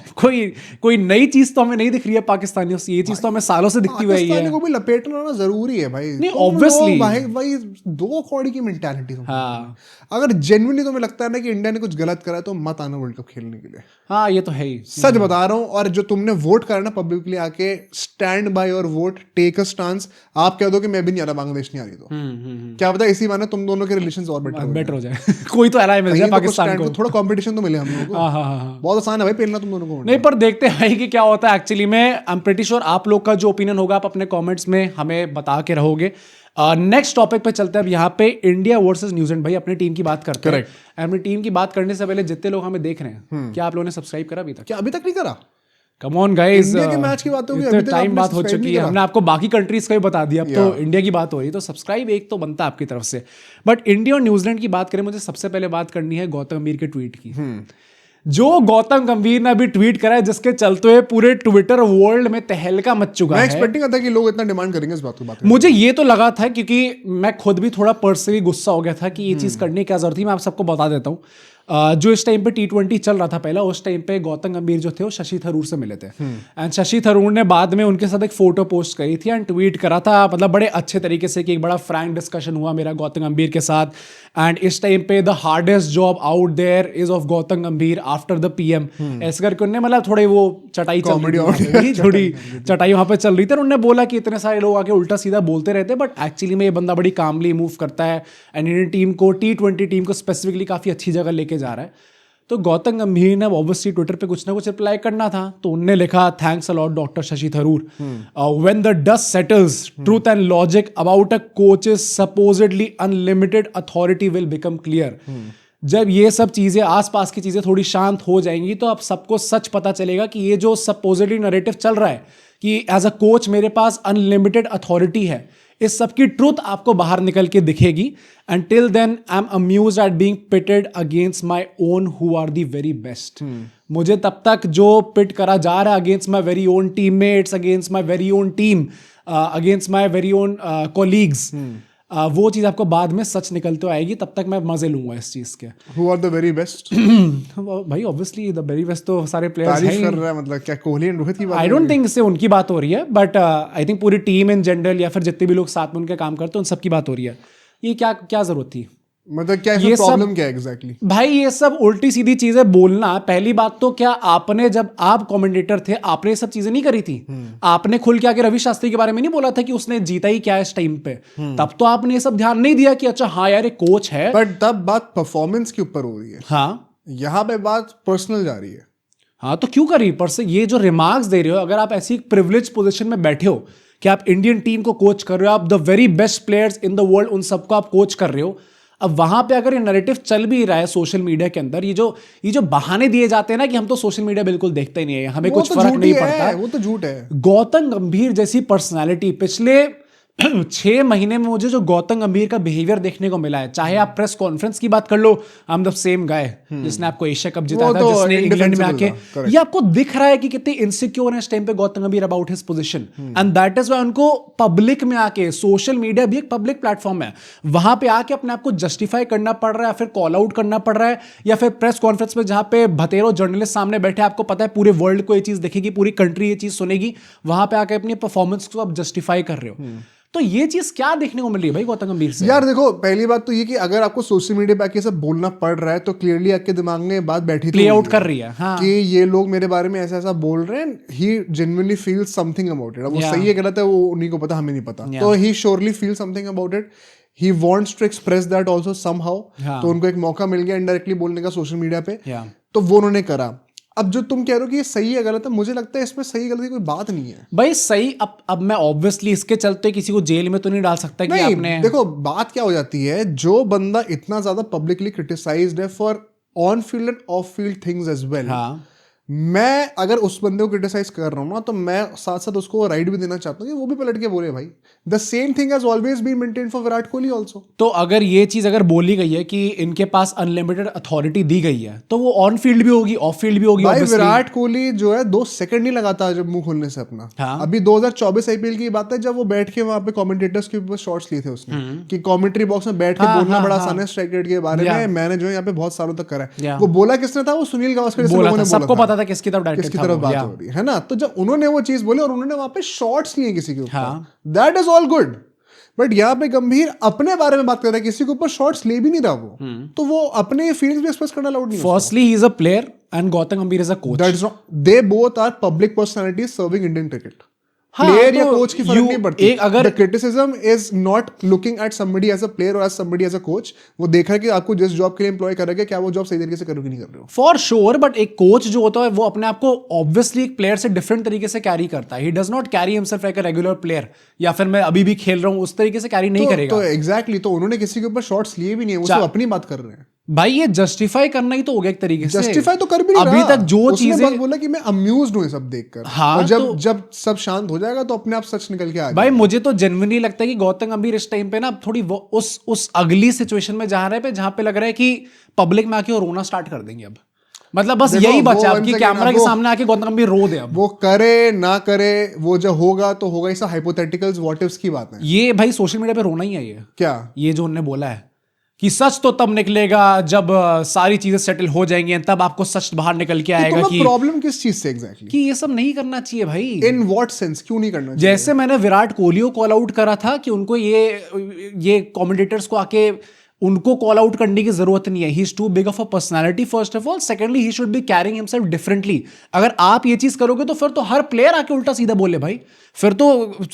कोई नई चीज तो हमें नहीं दिख रही है पाकिस्तानियों से, ये चीज तो हमें सालों से दिखती हुई है। पाकिस्तानी को भी लपेटना ना जरूरी है भाई। नहीं, ऑब्वियसली भाई 2 कौड़ी की मेंटालिटी। हाँ, अगर जेन्युइनली तुम्हें लगता है ना कि इंडिया ने कुछ गलत करा है तो मत आना वर्ल्ड कप खेलने के लिए। हाँ, ये तो है ही, सच बता रहा हूँ। और जो तुमने वोट करा ना पब्लिकली आके, stand by your vote, take a stance. आप कह दो कि मैं भी नहीं आ रहा, बांग्लादेश नहीं आ रही, तो क्या पता इसी माने तुम दोनों के रिलेशंस और बेटर हो जाए। कोई तो एलाय मिल जाए पाकिस्तान को, थोड़ा कंपटीशन तो मिले हम लोगों को। बहुत आसान है भाई पेलना तुम दोनों को। नहीं, पर देखते हैं भाई कि क्या होता है एक्चुअली में। आई एम प्रीटी श्योर आप लोग का जो ओपिनियन होगा आप अपने कमेंट्स में हमें बता के रहोगे। नेक्स्ट टॉपिक पे चलते हैं। अब यहाँ पे इंडिया वर्सेस न्यूजीलैंड, भाई अपनी टीम की बात करते हैं। अपनी टीम की बात करने से पहले जितने लोग हमें देख रहे हैं, क्या आप लोगों ने सब्सक्राइब करा अभी तक? क्या अभी तक नहीं करा? कम ऑन गाइस, इंडिया के मैच की बात होगी, अभी तक टाइम बात हो चुकी है, हमने आपको बाकी कंट्रीज का भी बता दिया, अब तो इंडिया की बात हो रही है, तो सब्सक्राइब एक तो बनता है आपकी तरफ से। बट इंडिया और न्यूजीलैंड की बात करें, मुझे सबसे पहले बात करनी है गौतम गंभीर के ट्वीट की। जो गौतम गंभीर ने अभी ट्वीट करा है, जिसके चलते हुए पूरे ट्विटर वर्ल्ड में तहलका मच चुका है। मैं एक्सपेक्टिंग था कि लोग इतना डिमांड करेंगे इस बात को। मुझे ये तो लगा था, क्योंकि मैं खुद भी थोड़ा पर्सनली गुस्सा हो गया था कि ये चीज करने की क्या जरूरत थी। मैं आप सबको बता देता हूँ, जो इस टाइम पे T20 चल रहा था पहला, उस टाइम पे गौतम गंभीर जो थे वो शशि थरूर से मिले थे, एंड शशि थरूर ने बाद में उनके साथ एक फोटो पोस्ट करी थी एंड ट्वीट करा था, मतलब बड़े अच्छे तरीके से कि एक बड़ा फ्रैंक डिस्कशन हुआ मेरा गौतम गंभीर के साथ। एंड इस टाइम पे the hardest job out there is of Gautam Gambhir after the PM, ऐसे करके उन्होंने मतलब थोड़े वो चटाई थोड़ी चटाई वहां पे चल रही थी। उन्होंने बोला कि इतने सारे लोग आके उल्टा सीधा बोलते रहते, बट एक्चुअली में ये बंदा बड़ी कामली मूव करता है एंड इंडियन टीम को, T20 टीम को स्पेसिफिकली काफी अच्छी जगह लेके जा रहा है। तो गौतम गंभीर ने ऑब्वियसली ट्विटर पे कुछ ना कुछ रिप्लाई करना था, तो उनने लिखा, thanks a lot doctor Shashi Tharoor, when the dust settles truth and logic about a coaches supposedly unlimited authority will become clear. जब ये सब चीजें, आसपास की चीजें थोड़ी शांत हो जाएंगी, तो अब सबको सच पता चलेगा कि ये जो सपोजिडली नैरेटिव चल रहा है कि एज अ कोच मेरे पास अनलिमिटेड अथॉरिटी है, इस सब की ट्रूथ आपको बाहर निकल के दिखेगी। And till then I am amused at being pitted against my own who are the very best. मुझे तब तक जो पिट करा जा रहा है against my very own teammates, against my very own team, against my very own colleagues, वो चीज आपको बाद में सच निकलते आएगी, तब तक मैं मजे लूंगा इस चीज के। Who are the very best? भाई ऑब्वियसली द वेरी बेस्ट तो सारे प्लेयर्स हैं। कर रहा है, मतलब क्या कोहली एंड रोहित की बात? आई डोंट थिंक इससे उनकी बात हो रही है, बट आई थिंक पूरी टीम इन जनरल या फिर जितने भी लोग साथ में उनके काम करते हैं उन सब की बात हो रही है। ये क्या जरूरत थी? मतलब क्या ये प्रॉब्लम क्या है एग्जैक्टली? भाई ये सब उल्टी सीधी चीजें बोलना, पहली बात तो क्या आपने, जब आप कमेंटेटर थे, आपने ये सब चीजें नहीं करी थी? आपने खुल के आके रवि शास्त्री के बारे में नहीं बोला था कि उसने जीता ही क्या इस टाइम पे? तब तो आपने ये सब ध्यान नहीं दिया कि अच्छा हाँ यार ये कोच है। बट तब बात परफॉर्मेंस के ऊपर हो रही है। हाँ, यहाँ पे बात पर्सनल जा रही है। हाँ, तो क्यों करी पर ये जो रिमार्क्स दे रहे हो, अगर आप ऐसी प्रिविलेज पोजीशन में बैठे हो कि आप इंडियन टीम को कोच कर रहे हो, आप the very best players in the world उन सबको आप कोच कर रहे हो, अब वहां पे अगर ये नैरेटिव चल भी रहा है सोशल मीडिया के अंदर, ये जो बहाने दिए जाते हैं ना कि हम तो सोशल मीडिया बिल्कुल देखते नहीं है, हमें कुछ फर्क नहीं पड़ता, वो तो झूठ है। गौतम गंभीर जैसी पर्सनालिटी 6 महीने में मुझे जो गौतम गंभीर का बिहेवियर देखने को मिला है, चाहे आप प्रेस कॉन्फ्रेंस की बात कर लो, I am the same guy जिसने आपको एशिया कप जिताया था, जिसने इंग्लैंड में आके, ये आपको दिख रहा है कि कितने इनसिक्योर है इस टाइम पे गौतम गंभीर about his position, and that is why उनको पब्लिक में आके, सोशल मीडिया भी एक पब्लिक प्लेटफॉर्म है, वहां पे आके अपने आप को जस्टिफाई करना पड़ रहा है, फिर कॉल आउट करना पड़ रहा है, या फिर प्रेस कॉन्फ्रेंस में जहां पे भतेरो जर्नलिस्ट सामने बैठे, आपको पता है पूरे वर्ल्ड को ये चीज दिखेगी, पूरी कंट्री ये चीज सुनेगी, वहां पे आके अपनी परफॉर्मेंस को आप जस्टिफाई कर रहे हो। तो ये चीज क्या देखने को मिल रही है भाई गौतम गंभीर से? यार देखो, पहली बात तो ये कि अगर आपको सोशल मीडिया पे आके सब बोलना पड़ रहा है तो क्लियरली आपके दिमाग में बात बैठी प्ले आउट कर रही है, हाँ, कि ये लोग मेरे बारे में ऐसा ऐसा बोल रहे हैं, he genuinely feels something about it. वो सही है गलत है वो उन्हीं को पता, हमें नहीं पता, तो he surely feel something about it, he wants to express that also somehow, तो उनको एक मौका मिल गया इनडायरेक्टली बोलने का सोशल मीडिया पे, तो वो उन्होंने करा। अब जो तुम कह रहे हो कि ये सही है गलत है, मुझे लगता है इसमें सही गलत की कोई बात नहीं है भाई। सही, अब मैं ऑब्वियसली इसके चलते किसी को जेल में तो नहीं डाल सकता कि आपने, देखो बात क्या हो जाती है, जो बंदा इतना ज्यादा पब्लिकली क्रिटिसाइज्ड है for on field and off field things as well, मैं अगर उस बंदे को क्रिटिसाइज कर रहा हूं ना, तो मैं साथ साथ उसको राइट भी देना चाहता हूँ कि वो भी पलट के बोले भाई, the same thing has always been maintained for Virat Kohli also. तो अगर ये चीज अगर बोली गई है कि इनके पास अनलिमिटेड अथॉरिटी दी गई है, तो वो ऑन फील्ड भी होगी, ऑफ फील्ड भी होगी। भाई विराट कोहली जो है 2 सेकंड नहीं लगाता जब मुंह खोलने से अपना। अभी 2024 आईपीएल की बात है, जब वो बैठ के वहां पे कमेंटेटर्स के ऊपर शॉट्स लिए थे उसने, कि कमेंट्री बॉक्स में बैठ के बोलना बड़ा आसान है स्ट्राइक रेट के बारे में, मैंने जो है यहाँ पे बहुत सालों तक करा है। वो बोला किसने था? वो सुनील गावस्कर ने बोला, सबको पता था किसकी तरफ बात हो रही है ना। तो जब उन्होंने वो चीज बोली और उन्होंने वहां पे शॉट्स लिए किसी के ऊपर, that is all good, but यहाँ पे गंभीर अपने बारे में बात कर रहा है, किसी के ऊपर शॉट्स ले भी नहीं रहा वो, तो वो अपने फीलिंग्स भी एक्सप्रेस करना अलाउड नहीं है। Firstly he is a player and Gautam Gambhir is a coach, that is not, they both are public personalities serving Indian cricket. Player या कोच की फर्क नहीं पड़ती। अगर the criticism is not looking at somebody as a player और as somebody as a coach, वो देख रहा है कि आपको जिस जॉब के लिए एम्प्लॉय कर रहे हैं क्या वो जॉब सही तरीके से करोगे नहीं कर रहे हो। फॉर श्योर, बट एक कोच जो होता है वो अपने आप को ऑब्वियसली एक प्लेयर से डिफरेंट तरीके से कैरी करता है। He does not carry himself like a regular player, या फिर मैं अभी भी खेल रहा हूं उस तरीके से कैरी नहीं करेगा। तो एग्जैक्टली, तो उन्होंने किसी के ऊपर शॉट्स लिए भी नहीं है, वो अपनी बात कर रहे हैं भाई। ये जस्टिफाई करना ही तो हो गया एक तरीके से। जस्टिफाई तो कर भी नहीं अभी तक जो चीजें बस बोला कि मैं अम्यूज्ड हूं सब देखकर, हाँ, और जब सब शांत हो जाएगा तो अपने आप सच निकल के आ भाई। मुझे तो जेन्युइनली लगता है कि गौतम गंभीर इस टाइम पे ना थोड़ी उस अगली सिचुएशन में जा रहे हैं जहां पे लग रहा है कि पब्लिक में आके रोना स्टार्ट कर देंगे अब। मतलब बस यही बचा अब कि कैमरा के सामने आके गौतम गंभीर रो दे। अब वो करे ना करे, वो जो होगा तो होगा। ऐसा हाइपोथेटिकल्स व्हाट इफ्स की बात है। ये भाई सोशल मीडिया पे रोना ही है। ये क्या, ये जो उन्होंने बोला है कि सच तो तब निकलेगा जब सारी चीजें सेटल हो जाएंगी, तब आपको सच बाहर निकल के आएगा। कि प्रॉब्लम किस चीज से एग्जैक्टली कि ये सब नहीं करना चाहिए भाई। इन व्हाट सेंस, क्यों नहीं करना चाहिए? जैसे मैंने विराट कोहली को कॉल आउट करा था कि उनको ये कमेंटेटर्स को आके उनको कॉल आउट करने की जरूरत नहीं है। He is too big of a personality first of all, secondly he should be carrying himself differently. अगर आप ये चीज करोगे तो फिर तो हर प्लेयर आके उल्टा सीधा बोले भाई। फिर तो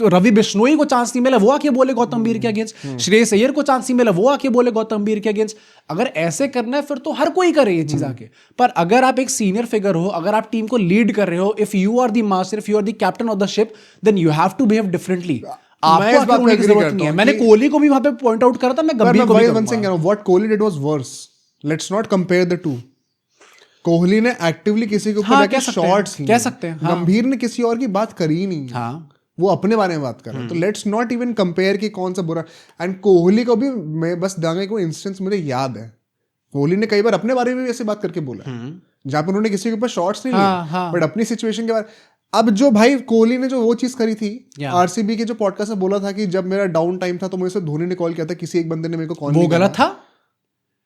रवि बिश्नोई को चांस नहीं मिला, वो आके बोले गौतम गंभीर के अगेंस्ट। श्रेयस अय्यर को चांस नहीं मिला, वो आके बोले गौतम गंभीर के अगेंस्ट। अगर ऐसे करना है फिर तो हर कोई करे ये चीज आके। पर अगर आप एक सीनियर फिगर हो, अगर आप टीम को लीड कर रहे हो, if you are the master, if you are the captain of the ship, then you have to behave differently. आपको आगे रोने की जरूरत नहीं है। मैंने कोहली को भी वहां पे पॉइंट आउट करा था, मैं गंभीर को भी करूंगा। What Kohli did was worse. Let's not compare the two. Kohli ने एक्टिवली किसी के ऊपर शॉट्स लिए, कह सकते हैं। गंभीर ने किसी और की बात करी ही नहीं। हाँ, वो अपने बारे में बात कर रहा है। तो लेट्स नॉट इवन कंपेयर कि कौन सा बुरा। एंड कोहली को भी मैं बस दांगे को इंस्टेंस मुझे याद है, कोहली ने कई बार अपने बारे में भी ऐसे बात करके बोला जहां पर उन्होंने किसी के ऊपर शॉट्स नहीं लिए, बट अपनी सिचुएशन के बारे। अब जो भाई कोहली ने जो वो चीज करी थी आरसीबी के जो पॉडकास्ट में बोला था कि जब मेरा डाउन टाइम था तो मुझे धोनी ने कॉल किया था, किसी एक बंदे ने मेरे को कॉल, वो गलत था।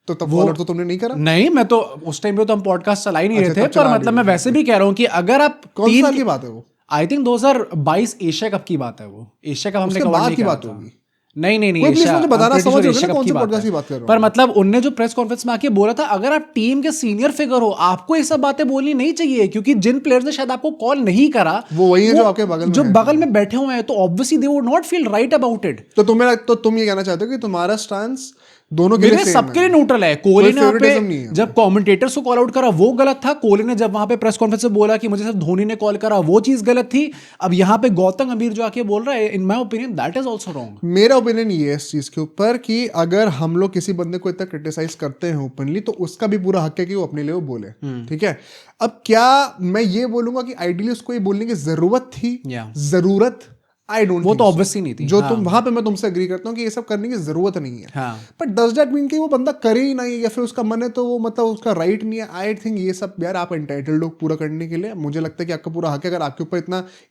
तो तब फॉलो तो तुमने नहीं करा? नहीं, मैं तो उस टाइम पे तो हम पॉडकास्ट चला ही नहीं रहे थे। पर मतलब मैं वैसे भी कह रहा हूँ कि अगर आप कौन साल की बात है वो? आई थिंक 2022 एशिया कप की बात है वो। एशिया कप हमने बाद की बात होगी। नहीं बताना समझ रहे हो कौन से पॉडकास्ट की बात कर रहा हूं। पर मतलब उनने जो प्रेस कॉन्फ्रेंस में आके बोला था, अगर आप टीम के सीनियर फिगर हो, आपको ये सब बातें बोलनी नहीं चाहिए, क्योंकि जिन प्लेयर्स ने शायद आपको कॉल नहीं करा वो वही है जो आपके बगल में बैठे हुए हैं, तो obviously they would not feel right about it. तो तुम ये कहना चाहते हो कि तुम्हारा स्टांस दोनों के लिए सबके लिए न्यूट्रल है। कोहली ने वहां पे जब कमेंटेटर्स को कॉल आउट करा वो गलत था। कोहली ने जब वहां पे प्रेस कॉन्फ्रेंस में बोला कि मुझे सिर्फ धोनी ने कॉल करा, वो चीज गलत थी। अब यहाँ पे गौतम गंभीर जो आके बोल रहा है, in my opinion that is also wrong. मेरा ओपिनियन ये है इस चीज के ऊपर कि अगर हम लोग किसी बंदे को इतना क्रिटिसाइज करते हैं ओपनली, तो उसका भी पूरा हक है कि वो अपने लिए वो बोले, ठीक है। अब क्या मैं ये बोलूंगा कि आइडियली उसको ये बोलने की जरूरत थी? जरूरत आई डोंट, वो तो ऑब्वियसली नहीं थी जो तुम वहां पे मैं तुमसे एग्री करता हूँ कि ये सब करने की जरूरत नहीं है, बट डज दैट मीन कि वो बंदा करे ही नहीं या फिर उसका मन है तो वो मतलब उसका राइट नहीं है? आई थिंक ये सब यार आप एंटाइटल्ड हो पूरा करने के लिए, मुझे लगता है कि आपका पूरा हक है। अगर आपके ऊपर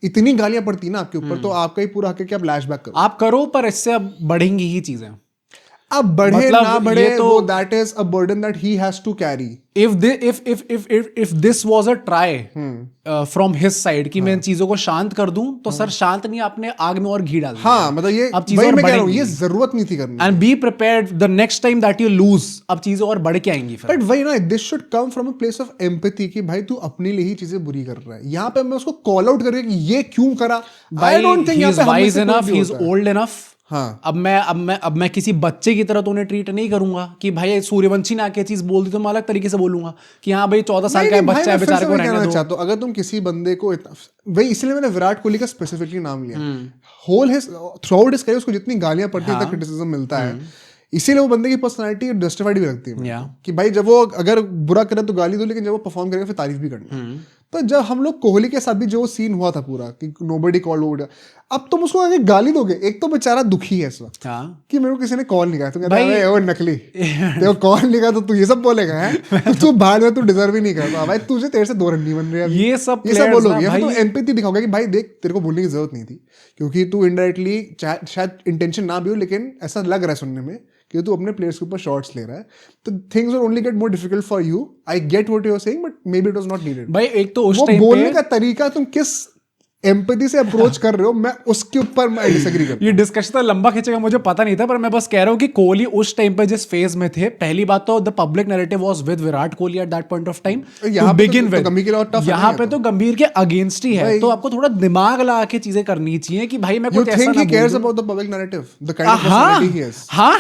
इतनी गालियां पड़ती ना आपके ऊपर, तो आपका ही पूरा हक है कि आप लैशबैक करो, आप करो, पर इससे अब बढ़ेंगी ही चीजें। अब बढ़े मतलब ना बढ़े तो, वो that is a burden that he has to carry. if this was a try from his side कि मैं इन चीजों को शांत कर दूं, तो सर शांत नहीं, आपने आग में और घी डाल दिया। हाँ, मतलब ये अब चीजें और बढ़ेंगी, ये जरूरत नहीं थी करने। And be prepared the next time that you lose, अब चीजें और बढ़ के आएंगी फिर। बट वही ना, this should come from a place of empathy कि भाई तू अपने लिए ही चीजें बुरी कर रहा है। यहाँ पे मैं उसको कॉल आउट करके कि ये क्यों करा, I don't think he is wise enough, he is old enough। हाँ, अब मैं किसी बच्चे की तरह तो उन्हें ट्रीट नहीं करूंगा कि भाई सूर्यवंशी ने आके चीज बोल दी तो मैं अलग तरीके से बोलूंगा कि हाँ भाई 14 साल का बच्चा है, बेचारे को रहने दो। चाहता हूं अगर तुम किसी बंदे को वही, इसलिए मैंने विराट कोहली का स्पेसिफिकली नाम लिया। Whole his throughout his career उसको जितनी गालियां पड़ती है, क्रिटिसिज्म मिलता है, इसीलिए वो बंदे की पर्सनालिटी जस्टिफाइड भी लगती है कि भाई जब वो अगर बुरा करे तो गाली दो, लेकिन जब वो परफॉर्म करेगा फिर तारीफ भी करना। तो जब हम लोग कोहली के साथ भी जो सीन हुआ था पूरा कि नोबडी कॉल्ड आउट, अब तुम उसको आगे गाली दोगे, एक तो बेचारा दुखी है इस वक्त कि मेरे को किसी ने कॉल नहीं किया, तो कहता है वो नकली तेरे कॉल नहीं किया तो तू ये सब बोलेगा है तू बाद में तू डिजर्व ही नहीं करता भाई, तुझे तेरे से 2 रन नहीं बन रहे। ये सब बोलोगे तो एम्पैथी दिखाओगे कि भाई देख तेरे को बोलने की जरूरत नहीं थी, क्योंकि तू इनडायरेक्टली शायद इंटेंशन ना भी हो, लेकिन ऐसा लग रहा है सुनने में कि तू अपने प्लेयर्स के ऊपर शॉट्स ले रहा है, तो things will only get more difficult for you. I get what you are saying, but maybe it was not needed. भाई एक तो उस टाइम बोलने का तरीका, तुम किस एम्पैथी से अप्रोच कर रहे हो, मैं उसके ऊपर मैं डिसएग्री करता हूं। ये डिस्कशन तो लंबा खींचेगा मुझे पता नहीं था, पर मैं बस कह रहा हूं कि कोहली उस टाइम पे जिस फेज में थे, पहली बात तो the public narrative was with Virat Kohli at that point of time to begin with. यहां पे तो गंभीर के अगेंस्ट ही है, तो आपको थोड़ा दिमाग लगा के चीजें करनी चाहिए कि भाई मैं कुछ ऐसा ना बोलूं। हां,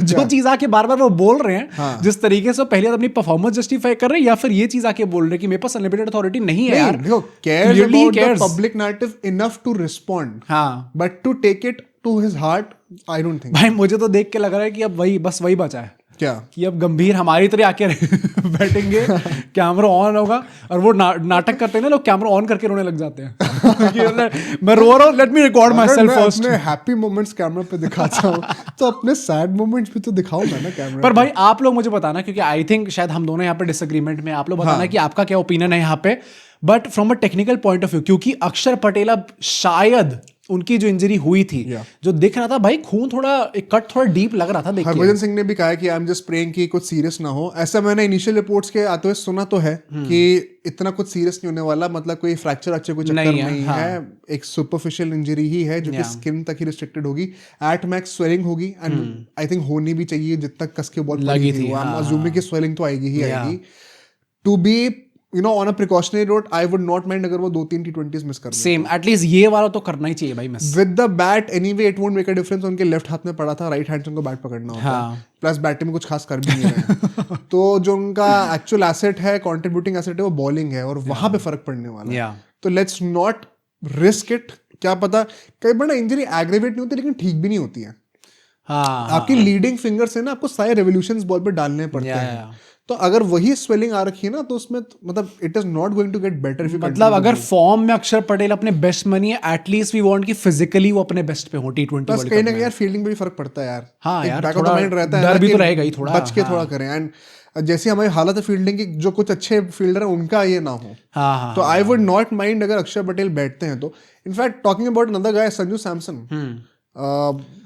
जो चीज आके बार-बार वो बोल रहे हैं, जिस तरीके से पहले अपनी परफॉर्मेंस जस्टिफाई कर रहे हैं, या फिर ये चीज आके बोल रहे हैं कि मेरे पास अनलिमिटेड अथॉरिटी नहीं है यार। Cares about the public narrative enough to respond, but to take it to his heart, I don't think। भाई मुझे तो देख के लग रहा है कि अब वही बचा है क्या, कि अब गंभीर हमारी तरह आके बैठेंगे, कैमरा ऑन होगा और वो नाटक करते हैं ना लोग, कैमरा ऑन करके रोने लग जाते हैं मैं रो रहा हूँ, let me record my self first. अपने हैप्पी मोमेंट्स कैमरा पे दिखाता हूँ तो अपने सैड मोमेंट्स भी तो दिखाऊंगा ना कैमरा पर। भाई आप लोग मुझे बताना, क्योंकि आई थिंक शायद हम दोनों यहाँ पे डिसएग्रीमेंट में, आप लोग बताना कि आपका क्या ओपिनियन है यहाँ पे, but from a technical point of view, क्योंकि अक्षर पटेल अब शायद उनकी जो इंजरी हुई थी, जो दिख रहा था भाई खून थोड़ा एक कट थोड़ा डीप लग रहा था देख के। हरभजन सिंह ने भी कहा कि आई एम जस्ट प्रेइंग कि कुछ सीरियस ना हो। ऐसा मैंने इनिशियल रिपोर्ट्स के आते हुए सुना तो है कि इतना कुछ सीरियस नहीं होने वाला, मतलब कोई फ्रैक्चर अच्छे कोई चक्कर नहीं है, एक सुपरफिशियल इंजरी ही है जो कि स्किन तक ही रिस्ट्रिक्टेड होगी, एट मैक्स स्वेलिंग होगी, एंड आई थिंक होनी भी चाहिए जितना कस के बॉल लगी थी। अजूमी की स्वेलिंग तो आएगी ही आएगी। To be on a precautionary note, I would not mind अगर वो 2-3 T20s मिस कर Same, at least ये वाला तो करना ही चाहिए भाई miss. With the bat anyway it won't make a difference, उनके लेफ्ट हाथ में पड़ा था, राइट हैंड से उनको बैट पकड़ना होता है, प्लस बैटिंग में कुछ खास कर भी नहीं रहे तो जो उनका एक्चुअल एसेट है, कंट्रीब्यूटिंग एसेट है, वो बॉलिंग है, और वहां पे फर्क पड़ने वाला है। तो लेट्स नॉट रिस्क इट। क्या पता कई बार ना इंजरी एग्रेवेट नहीं होती, लेकिन ठीक भी नहीं होती है। आपकी लीडिंग फिंगर से ना आपको सारे रेवोल्यूशंस बॉल पे डालने पड़ते हैं, तो अगर वही स्वेलिंग आ रखी है ना, तो उसमें मतलब it is not going to get better. मतलब अगर फॉर्म में अक्षर पटेल अपने बेस्ट में नहीं है, एटलीस्ट वी वांट कि फिजिकली वो अपने बेस्ट पे हो T20 वर्ल्ड कप में। कहीं ना कहीं यार फील्डिंग में भी फर्क पड़ता है यार। हाँ यार, बैक ऑफ द माइंड रहता है, डर भी तो रहेगा ही थोड़ा, बच के थोड़ा करें। एंड जैसी हमारी हालत है फील्डिंग की, जो कुछ अच्छे फील्डर है उनका ये ना हो, तो आई वुड नॉट माइंड अगर अक्षर पटेल बैठते हैं तो। In fact talking about another guy, Sanju Samson,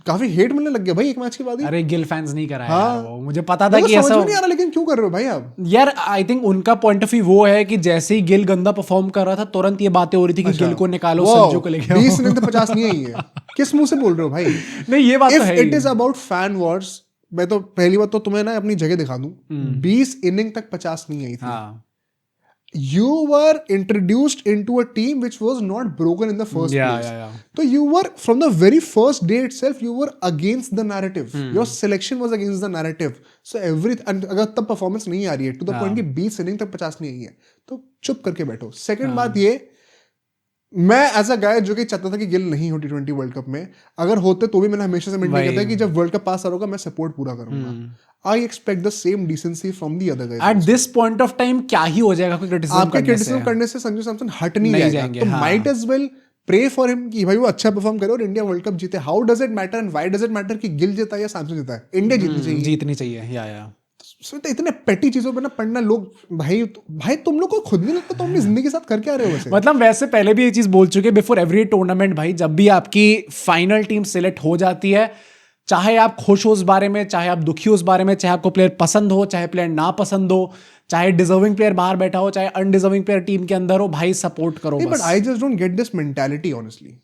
काफी हेट मिलने लग गया भाई एक मैच के बाद ही। अरे गिल फैंस नहीं कराया यार वो, मुझे पता था कि ऐसा नहीं आ रहा, लेकिन क्यों कर रहे हो भाई आप यार? आई थिंक उनका पॉइंट ऑफ व्यू वो है कि जैसे ही गिल गंदा परफॉर्म कर रहा था, तुरंत ये बातें हो रही थी कि गिल को निकालो, संजू को लेके 20 इनिंग 50 नहीं है ये किस मुंह से बोल रहे हो भाई? नहीं ये बात तो है। It is about fan Wars, मैं तो पहली बात तो तुम्हें ना अपनी जगह दिखा दूं, 20 इनिंग तक 50 नहीं आई थी। You were introduced into a team which was not broken in the first place. So you were, from the very first day itself, you were against the narrative. Your selection was against the narrative. So and अगर तब performance नहीं आ रही है to the point कि 20 inning तक 50 नहीं आई है, तो चुप करके बैठो। सेकंड बात ये, मैं एज अ गाय जो कि चाहता था कि गिल नहीं हो T20 वर्ल्ड कप में, अगर होते तो भी मैंने हमेशा से मेंटेन किया था कि जब वर्ल्ड कप पास आ होगा मैं सपोर्ट पूरा करूंगा। I expect the same decency from the other guys. At this point of time क्या ही हो जाएगा, कोई क्रिटिसिज्म आपके क्रिटिसिज्म करने से संजू सैमसन हट नहीं जाएगा, तो might as well pray for him कि भाई वो अच्छा परफॉर्म करे और इंडिया वर्ल्ड कप जीते. How does it matter and why does it matter कि गिल जीता या सैमसन जीता है? इंडिया जीतनी चाहिए. या तो इतने पेटी चीजों पे ना पढ़ना लोग. भाई तुम लोग को खुद नहीं लगता तुम अपनी जिंदगी के साथ कर क्या रहे हो वैसे? मतलब वैसे पहले भी ये चीज बोल चुके बिफोर एवरी टूर्नामेंट भाई, जब भी आपकी फाइनल टीम सिलेक्ट हो जाती है, चाहे आप खुश हो उस बारे में, चाहे आप दुखी हो उस बारे में, चाहे आपको प्लेयर पसंद हो, चाहे प्लेयर ना पसंद हो, चाहे डिजर्विंग प्लेयर बाहर बैठा हो, चाहे अनडिजर्विंग प्लेयर टीम के अंदर हो, भाई सपोर्ट करो. But I just don't get this mentality honestly.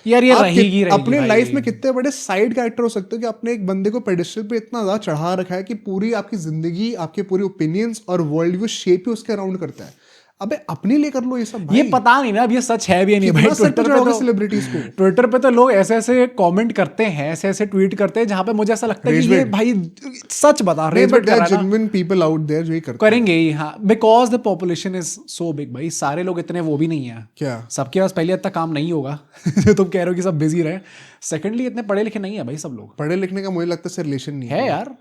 यार ये रहेगी अपने लाइफ में कितने बड़े साइड कैरेक्टर हो सकते हो कि आपने एक बंदे को पेडिस्टल पे इतना ज्यादा चढ़ा रखा है कि पूरी आपकी जिंदगी, आपके पूरे ओपिनियंस और वर्ल्ड व्यू शेप ही उसके अराउंड करता है. अबे अपने लिए कर लो ये सब भाई. ये पता नहीं ना अब ये सच है भी नहीं भाई. सेलिब्रिटीज को ट्विटर पे तो लोग ऐसे ऐसे कमेंट करते हैं, ऐसे ऐसे ट्वीट करते हैं जहां पे मुझे ऐसा लगता है कि ये भाई सच बता रहे हैं. जेन्युइन पीपल आउट देयर जो ये करेंगे ही. हाँ, because the population is so big भाई. सारे लोग इतने वो भी नहीं है. क्या सबके पास पहले इतना काम नहीं होगा जो तुम कह रहे हो कि सब बिजी रहे. सेकेंडली इतने पढ़े लिखे नहीं है भाई सब लोग. पढ़े लिखने का मुझे लगता है रिलेशन नहीं है यार.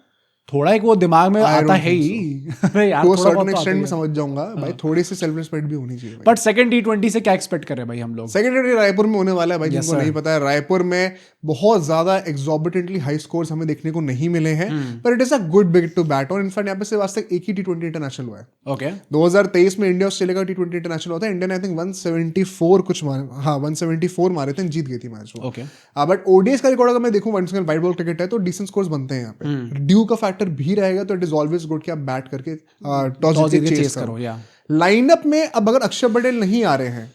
थोड़ा एक वो दिमाग में आता है ही. अरे यार थोड़ा बहुत एक्सटेंड में समझ जाऊंगा भाई. थोड़ी सी सेल्फ रिस्पेक्ट भी होनी चाहिए. बट सेकंड T20 से क्या एक्सपेक्ट करें भाई हम लोग? सेकंड T20 रायपुर में होने वाला है भाई. जिनको नहीं पता है, रायपुर में बहुत ज्यादा एक्सॉर्बिटेंटली हाई स्कोर्स हमें देखने को नहीं मिले हैं, पर it is a good big to bat on. In fact यहाँ पे सिर्फ आज तक एक ही T20 इंटरनेशनल हुआ है. ओके. 2023 में इंडिया ऑस्ट्रेलिया का T20 इंटरनेशनल होता है. इंडिया ने आई थिंक 174 कुछ मारे. हाँ 174 मारे थे, जीत गई थी मैच वो. ओके. बट ओडीएस का रिकॉर्ड अगर मैं देखूं, वंस वाइट बॉल क्रिकेट है तो डिसेंट स्कोर्स बनते हैं यहाँ पे. ड्यू का फैक्टर भी रहेगा तो इट इज ऑलवेज गुड कि आप बैट करके टॉस जीत के चेस करो. लाइनअप में अब अगर अक्षर पटेल नहीं आ रहे हैं,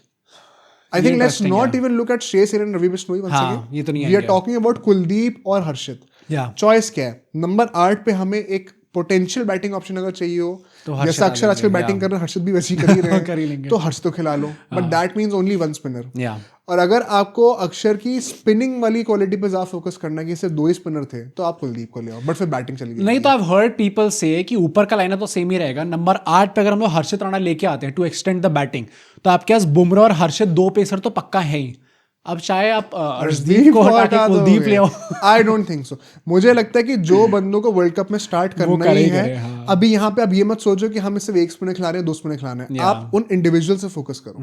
I think let's not even look at Shreyas Iyer and Ravi Bishnoi once again. ये तो नहीं we are talking about Kuldeep और हर्षित. चॉइस क्या है? नंबर 8 पे हमें एक पोटेंशियल बैटिंग ऑप्शन अगर चाहिए हो, तो जैसा अक्षर आजकल बैटिंग कर रहे हैं, हर्षित भी वैसी कर ही रहे हैं, तो हर्ष तो खिला लो. But that means only one spinner. और अगर आपको अक्षर की स्पिनिंग वाली क्वालिटी पे ज्यादा फोकस करना कि सिर्फ 2 ही स्पिनर थे, तो आप कुलदीप को ले आओ. बट फिर बैटिंग चलेगी नहीं. तो आई हैव हर्ड पीपल से कि ऊपर का लाइनअप तो सेम ही रहेगा. नंबर 8 पे अगर हम लोग हर्षित राणा लेके आते हैं टू एक्सटेंड द बैटिंग, तो आपके पास बुमराह और हर्षित 2 पेसर तो पक्का है ही. अब चाहे आप अर्शदीप को हटा के कुलदीप ले आओ. I don't think so. मुझे लगता है कि जो बंदों को वर्ल्ड कप में स्टार्ट करना ही है, अभी यहाँ पे अब ये मत सोचो कि हम सिर्फ 1 स्पिनर खिला रहे हैं, 2 स्पिनर खिलाना है. आप उन इंडिविजुअल से फोकस करो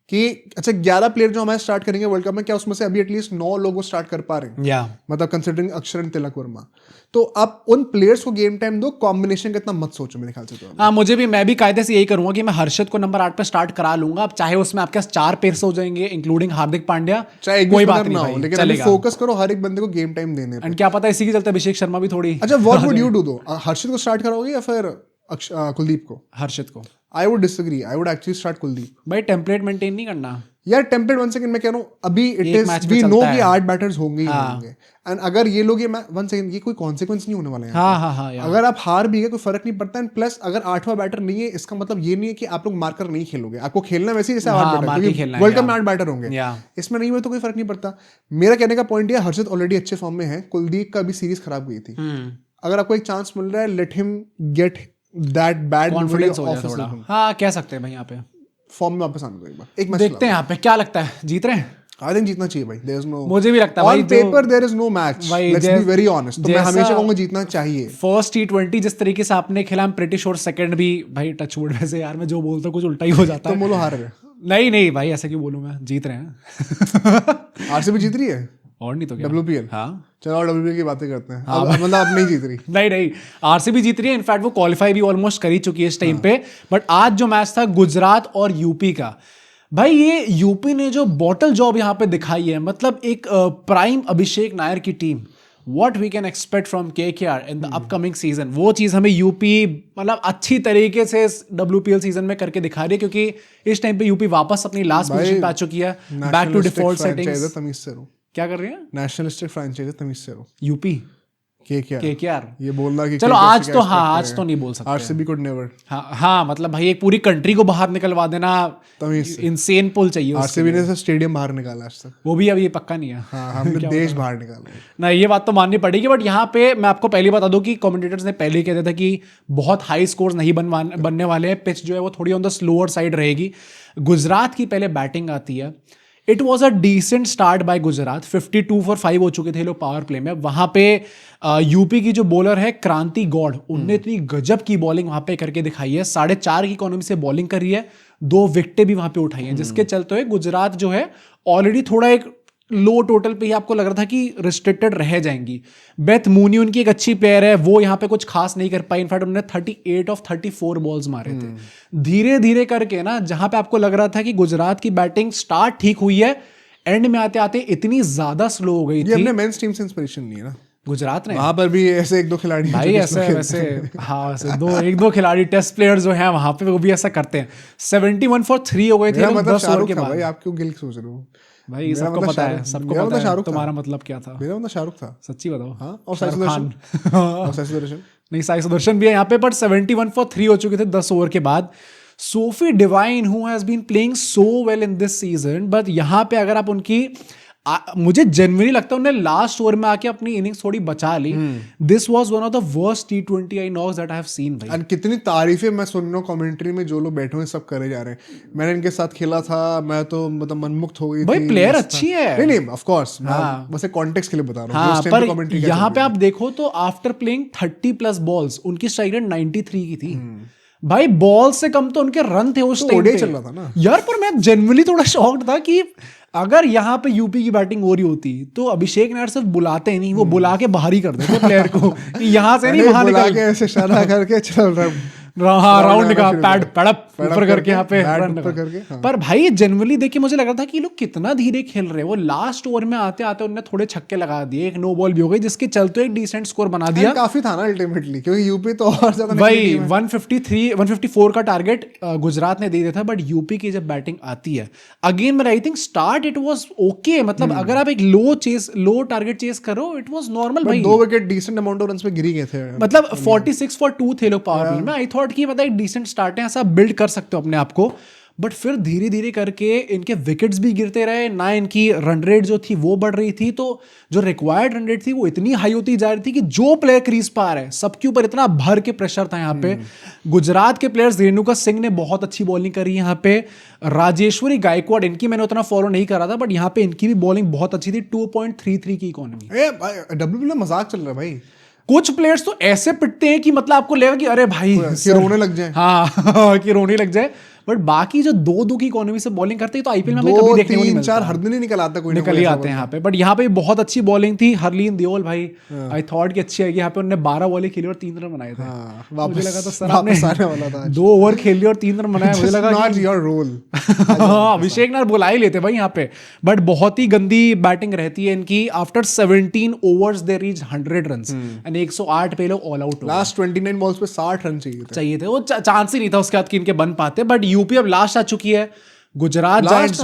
कि अच्छा 11 प्लेयर जो हमारे स्टार्ट करेंगे वर्ल्ड कप में, क्या उसमें से अभी एटलीस्ट 9 लोग वो स्टार्ट कर पा रहे हैं? मतलब कंसिडरिंग अक्षर एंड तिलक वर्मा. तो आप उन प्लेयर्स को गेम टाइम दो. कॉम्बिनेशन का इतना मत सोचो मेरे ख्याल से. तो हाँ, मैं भी कायदे से यही करूंगा कि मैं हर्षित को नंबर 8 पे स्टार्ट करा लूंगा. अब चाहे उसमें आपके पास 4 पेस हो जाएंगे इंक्लूडिंग हार्दिक पांड्या, चाहे कोई बात ना हो, लेकिन फोकस करो हर एक बंदे को गेम टाइम देने पे. एंड क्या पता इसी के चलते अभिषेक शर्मा भी थोड़ी. अच्छा, व्हाट वुड यू डू दो? हर्षित को स्टार्ट कराओगे या फिर कुलदीप को? हर्षित को. I would disagree. I would actually start Kuldeep. भाई टेम्पलेट मेंटेन नहीं करना यार. टेम्पलेट वन सेकंड मैं कह रहा हूँ अभी इट इज वी नो कि 8 बैटर्स होंगे ही होंगे. एंड अगर ये लोग, ये वन सेकंड, ये कोई कॉन्सिक्वेंस नहीं होने वाला है. हाँ. अगर आप हार भी गए कोई फर्क नहीं पड़ता. एंड प्लस अगर 8वां बैटर नहीं है, इसका मतलब ये नहीं है कि आप लोग मार्कर नहीं खेलोगे. आपको खेलना वैसे जैसे 8 बैटर, वर्ल्ड कप में 8 बैटर होंगे. इसमें नहीं हुआ तो कोई फर्क नहीं पड़ता. मेरा कहने का पॉइंट ये, हर्षित ऑलरेडी अच्छे फॉर्म में है. कुलदीप का भी सीरीज खराब गई थी. अगर आपको एक चांस मिल रहा है, let him get that bad confidence हो जाए थोड़ा. हाँ, कह सकते हैं भाई यहाँ पे फॉर्म में वापस आने को एक बार. एक मैच देखते हैं यहाँ पे. क्या लगता है, जीत रहे हैं? आई थिंक जीतना चाहिए भाई. देयर इज नो, मुझे भी लगता है on paper there is no match. Let's be very honest. तो मैं हमेशा कहूंगा जीतना चाहिए. फर्स्ट T20 जिस तरीके से आपने खेला, I am pretty sure second भी भाई टचवुड. वैसे यार मैं जो बोलता हूँ कुछ उल्टा ही हो जाता है. तो बोलो हार रहे. नहीं भाई, ऐसा क्यों बोलूं मैं. जीत रहे हैं. आरसीबी जीत रही है और नहीं तो क्या. WPL. हाँ चलो WPL की बातें करते हैं. मतलब अब नहीं जीत रही. नहीं आरसीबी जीत रही है. इनफैक्ट वो क्वालिफाई भी ऑलमोस्ट कर ही चुकी है इस टाइम पे. बट आज जो मैच था गुजरात और यूपी का, भाई ये यूपी ने जो बॉटल जॉब यहाँ पे दिखाई है, मतलब एक प्राइम अभिषेक नायर की team, what we can expect from KKR in the upcoming season, वो चीज़ हमें यूपी मतलब अच्छी तरीके से WPL सीजन में करके दिखा रही है. क्योंकि इस टाइम पे यूपी वापस अपनी लास्ट पोजीशन पे आ चुकी है, बैक टू डिफॉल्ट सेटिंग्स. क्या कर रही है? नेशनलिस्टिक फ्रैंचाइजी, तमीज से रहो. यूपी KKR ये बोलना कि चलो आज तो हाँ, आज तो नहीं बोल सकते. RCB could never. हाँ मतलब भाई एक पूरी कंट्री को बाहर निकलवा देना, इनसेन पुल चाहिए. आरसीबी ने स्टेडियम बाहर निकाला आज तक. वो भी अभी पक्का नहीं है. हाँ, हमने देश बाहर निकाला ना. ये बात तो माननी पड़ेगी. बट यहाँ पे मैं आपको पहले बता दूं कि कमेंटेटर्स ने पहले कहते थे कि बहुत हाई स्कोर्स नहीं बनने वाले हैं. पिच जो है वो थोड़ी ऑन द स्लोअर साइड रहेगी. गुजरात की पहले बैटिंग आती है, it was a decent start by Gujarat, 52 for 5 हो चुके थे लोग पावर प्ले में। वहां पे यूपी की जो बॉलर है क्रांति गौड़, उनने इतनी गजब की बॉलिंग वहां पे करके दिखाई है, 4.5 की इकोनॉमी से बॉलिंग करी है, 2 विकेटें भी वहां पे उठाई हैं, जिसके चलते हुए गुजरात जो है ऑलरेडी थोड़ा एक लो टोटल पे ही आपको लग रहा था कि रिस्ट्रिक्टेड रह जाएंगी। बेथ मूनी उनकी एक अच्छी प्लेयर है, वो यहाँ पे कुछ खास नहीं कर पाई, इनफैक्ट उन्होंने 38 of 34 बॉल्स मारे थे। धीरे धीरे करके ना, जहां पे आपको लग रहा था कि गुजरात की बैटिंग स्टार्ट ठीक हुई है, एंड में आते आते इतनी ज्यादा स्लो हो गई थी। अपने मेंस टीम से इंस्पिरेशन नहीं है ना गुजरात ने, वहां पर भी ऐसे एक दो खिलाड़ी भाई ऐसे वैसे, हाँ वैसे एक दो खिलाड़ी टेस्ट प्लेयर जो हैं वहां पे वो भी ऐसा करते हैं। 71 for 3 हो गए थे 10 ओवर के बाद। भाई आप क्यों गिल्ट सोच रहे हो भाई? सबको पता है, सबको पता है तुम्हारा मतलब क्या था। मेरा मतलब शाहरुख था, सच्ची बताओ। हाँ, और साई सुदर्शन नहीं, साई सुदर्शन भी है यहाँ पे, बट 71 for 3 हो चुके थे 10 ओवर के बाद। Sophie Devine who has been playing so well in this season, but यहाँ पे अगर आप उनकी मुझे जेन्युइनली लगता है उन्होंने लास्ट ओवर में आके अपनी इनिंग्स थोड़ी बचा ली। This was one of the worst T20 I knocks that I have seen भाई। और कितनी तारीफें मैं सुन रहा हूँ कमेंट्री में, जो लोग बैठे हुए सब करे जा रहे हैं। मैंने इनके साथ खेला था, मैं तो मतलब मनमुक्त हो गई भाई, प्लेयर अच्छी है। नहीं ऑफ कोर्स, बस एक कॉन्टेक्स्ट के लिए बता रहा हूँ। हाँ, पर यहाँ पे आप देखो तो आफ्टर प्लेइंग 30+ बॉल्स उनकी स्ट्राइक रेट 93 की थी। भाई बॉल से कम तो उनके रन थे उस टाइम पे चल रहा था ना यार। पर मैं जेन्युइनली थोड़ा शॉक्ड था कि अगर यहाँ पे यूपी की बैटिंग हो रही होती तो अभिषेक नायर सिर्फ बुलाते नहीं, वो बुला के बाहर ही कर देते प्लेयर को, यहाँ से नहीं वहां निकल के ऐसे इशारा करके चल रहा राउंड का पैड पैडअप ऊपर करके यहाँ पे रन करके। पर भाई जनरली देखिए मुझे लग रहा था कि लोग कितना धीरे खेल रहे हैं। वो लास्ट ओवर में आते आते उन्होंने थोड़े छक्के लगा दिए, एक नो बॉल भी हो गई, जिसके चलते एक डिसेंट स्कोर बना दिया। काफी था ना अल्टीमेटली, क्योंकि यूपी तो और ज्यादा भाई 154 का टारगेट गुजरात ने दे दिया था। बट यूपी की जब बैटिंग आती है again, I think start it was okay, मतलब अगर आप एक लो टारगेट चेस करो इट वाज नॉर्मल भाई। 2 wicket decent amount of runs पे गिरी गए थे, मतलब 46 for 2 थे लोग पावर प्ले में। आई थॉट कि मतलब एक डिसेंट स्टार्ट है, ऐसा बिल्ड कर सकते हो अपने आप को। बट फिर धीरे धीरे करके इनके विकेट्स भी गिरते रहे ना, इनकी रन रेट जो थी वो बढ़ रही थी, तो जो रिक्वायर्ड रन रेट थी वो इतनी हाई होती जा रही थी कि जो प्लेयर क्रीज पा रहे हैं सबके ऊपर इतना भर के प्रेशर था यहाँ पे। गुजरात के प्लेयर्स रेणुका सिंह ने बहुत अच्छी बॉलिंग करी यहाँ पे, राजेश्वरी गायकवाड़, इनकी मैंने उतना फॉलो नहीं करा था बट यहाँ पे इनकी भी बॉलिंग बहुत अच्छी थी। 2.33 की इकोनॉमी। डब्ल्यूपीएल मजाक चल रहा है भाई। कुछ प्लेयर्स तो ऐसे पिटते हैं कि मतलब आपको लगेगा कि अरे भाई कि रोने लग जाए। हाँ कि रोने लग जाए। बट बाकी जो 2-2 की इकोनॉमी से बॉलिंग करते हैं तो आईपीएल में हमें कभी देखने को नहीं मिलता। 3-4 हर दिन ही निकल आता, कोई निकल ही आते हैं यहाँ पे। बट यहाँ पे बहुत अच्छी बॉलिंग थी। हरलीन देओल भाई आई थॉट कि अच्छी आएगी। यहाँ पे उन्होंने 12 बॉलें खेली और 3 रन बनाए थे। मुझे लगा तो सर आपने 2 ओवर खेल लिया और 3 रन बनाए, मुझे लगा नॉट योर रोल। अभिषेक नायर बुला ही लेते भाई यहाँ पे। बट बहुत ही गंदी बैटिंग रहती है इनकी। After 17 overs they reach 100 runs and 108 पे लोग ऑल आउट। लास्ट 29 बॉल्स पे 60 रन चाहिए थे। वो चांस ही नहीं था उसके बाद कि इनके बन पाते। बट यूपी अब लास्ट आ चुकी है। गुजरात लास्ट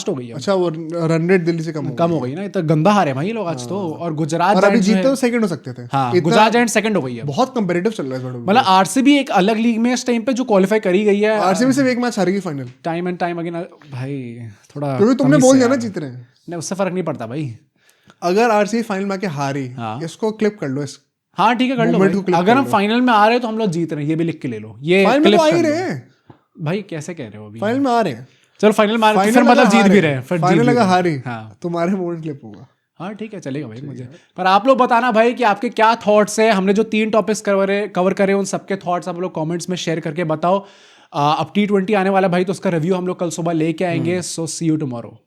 हो गई है। अच्छा, वो रन रेट दिल्ली से कम हो गई ना, इतना गंदा हारे भाई लोग आज तो। और गुजरात और अभी जीतते तो सेकंड हो सकते थे। हाँ, गुजरात जायंट्स सेकंड हो गई है। बहुत कंपेटिटिव चल रहा है मतलब आरसीबी एक अलग लीग में इस टाइम पे जो क्वालिफाई करी गई है। आरसीबी सिर्फ एक मैच हारेगी final, time and time again भाई। थोड़ा क्योंकि तुमने बोल दिया ना जीत रहे हैं। नहीं, उससे फर्क नहीं पड़ता भाई। अगर आरसीबी फाइनल में आके हारी, इसको क्लिप कर लो। हाँ ठीक है, कर लो। अगर हम फाइनल में आ रहे हैं तो हम लोग जीत रहे हैं, ये भी लिख के ले लो। ये फाइनल में आ ही रहे हैं भाई, कैसे कह रहे हो? अभी फाइनल में आ रहे हैं। चलो फाइनल में फिर मतलब जीत भी रहे हैं। फाइनल अगर हारी तुम्हारे मोमेंट क्लिप होगा। हाँ ठीक है, चलेगा भाई मुझे। पर आप लोग बताना भाई कि आपके क्या थॉट्स है। हमने जो 3 टॉपिक्स कवर करे उन सबके थॉट्स आप लोग कमेंट्स में शेयर करके बताओ। अब T20 आने वाला भाई, तो उसका रिव्यू हम लोग कल सुबह लेके आएंगे। सो सी यू टुमारो।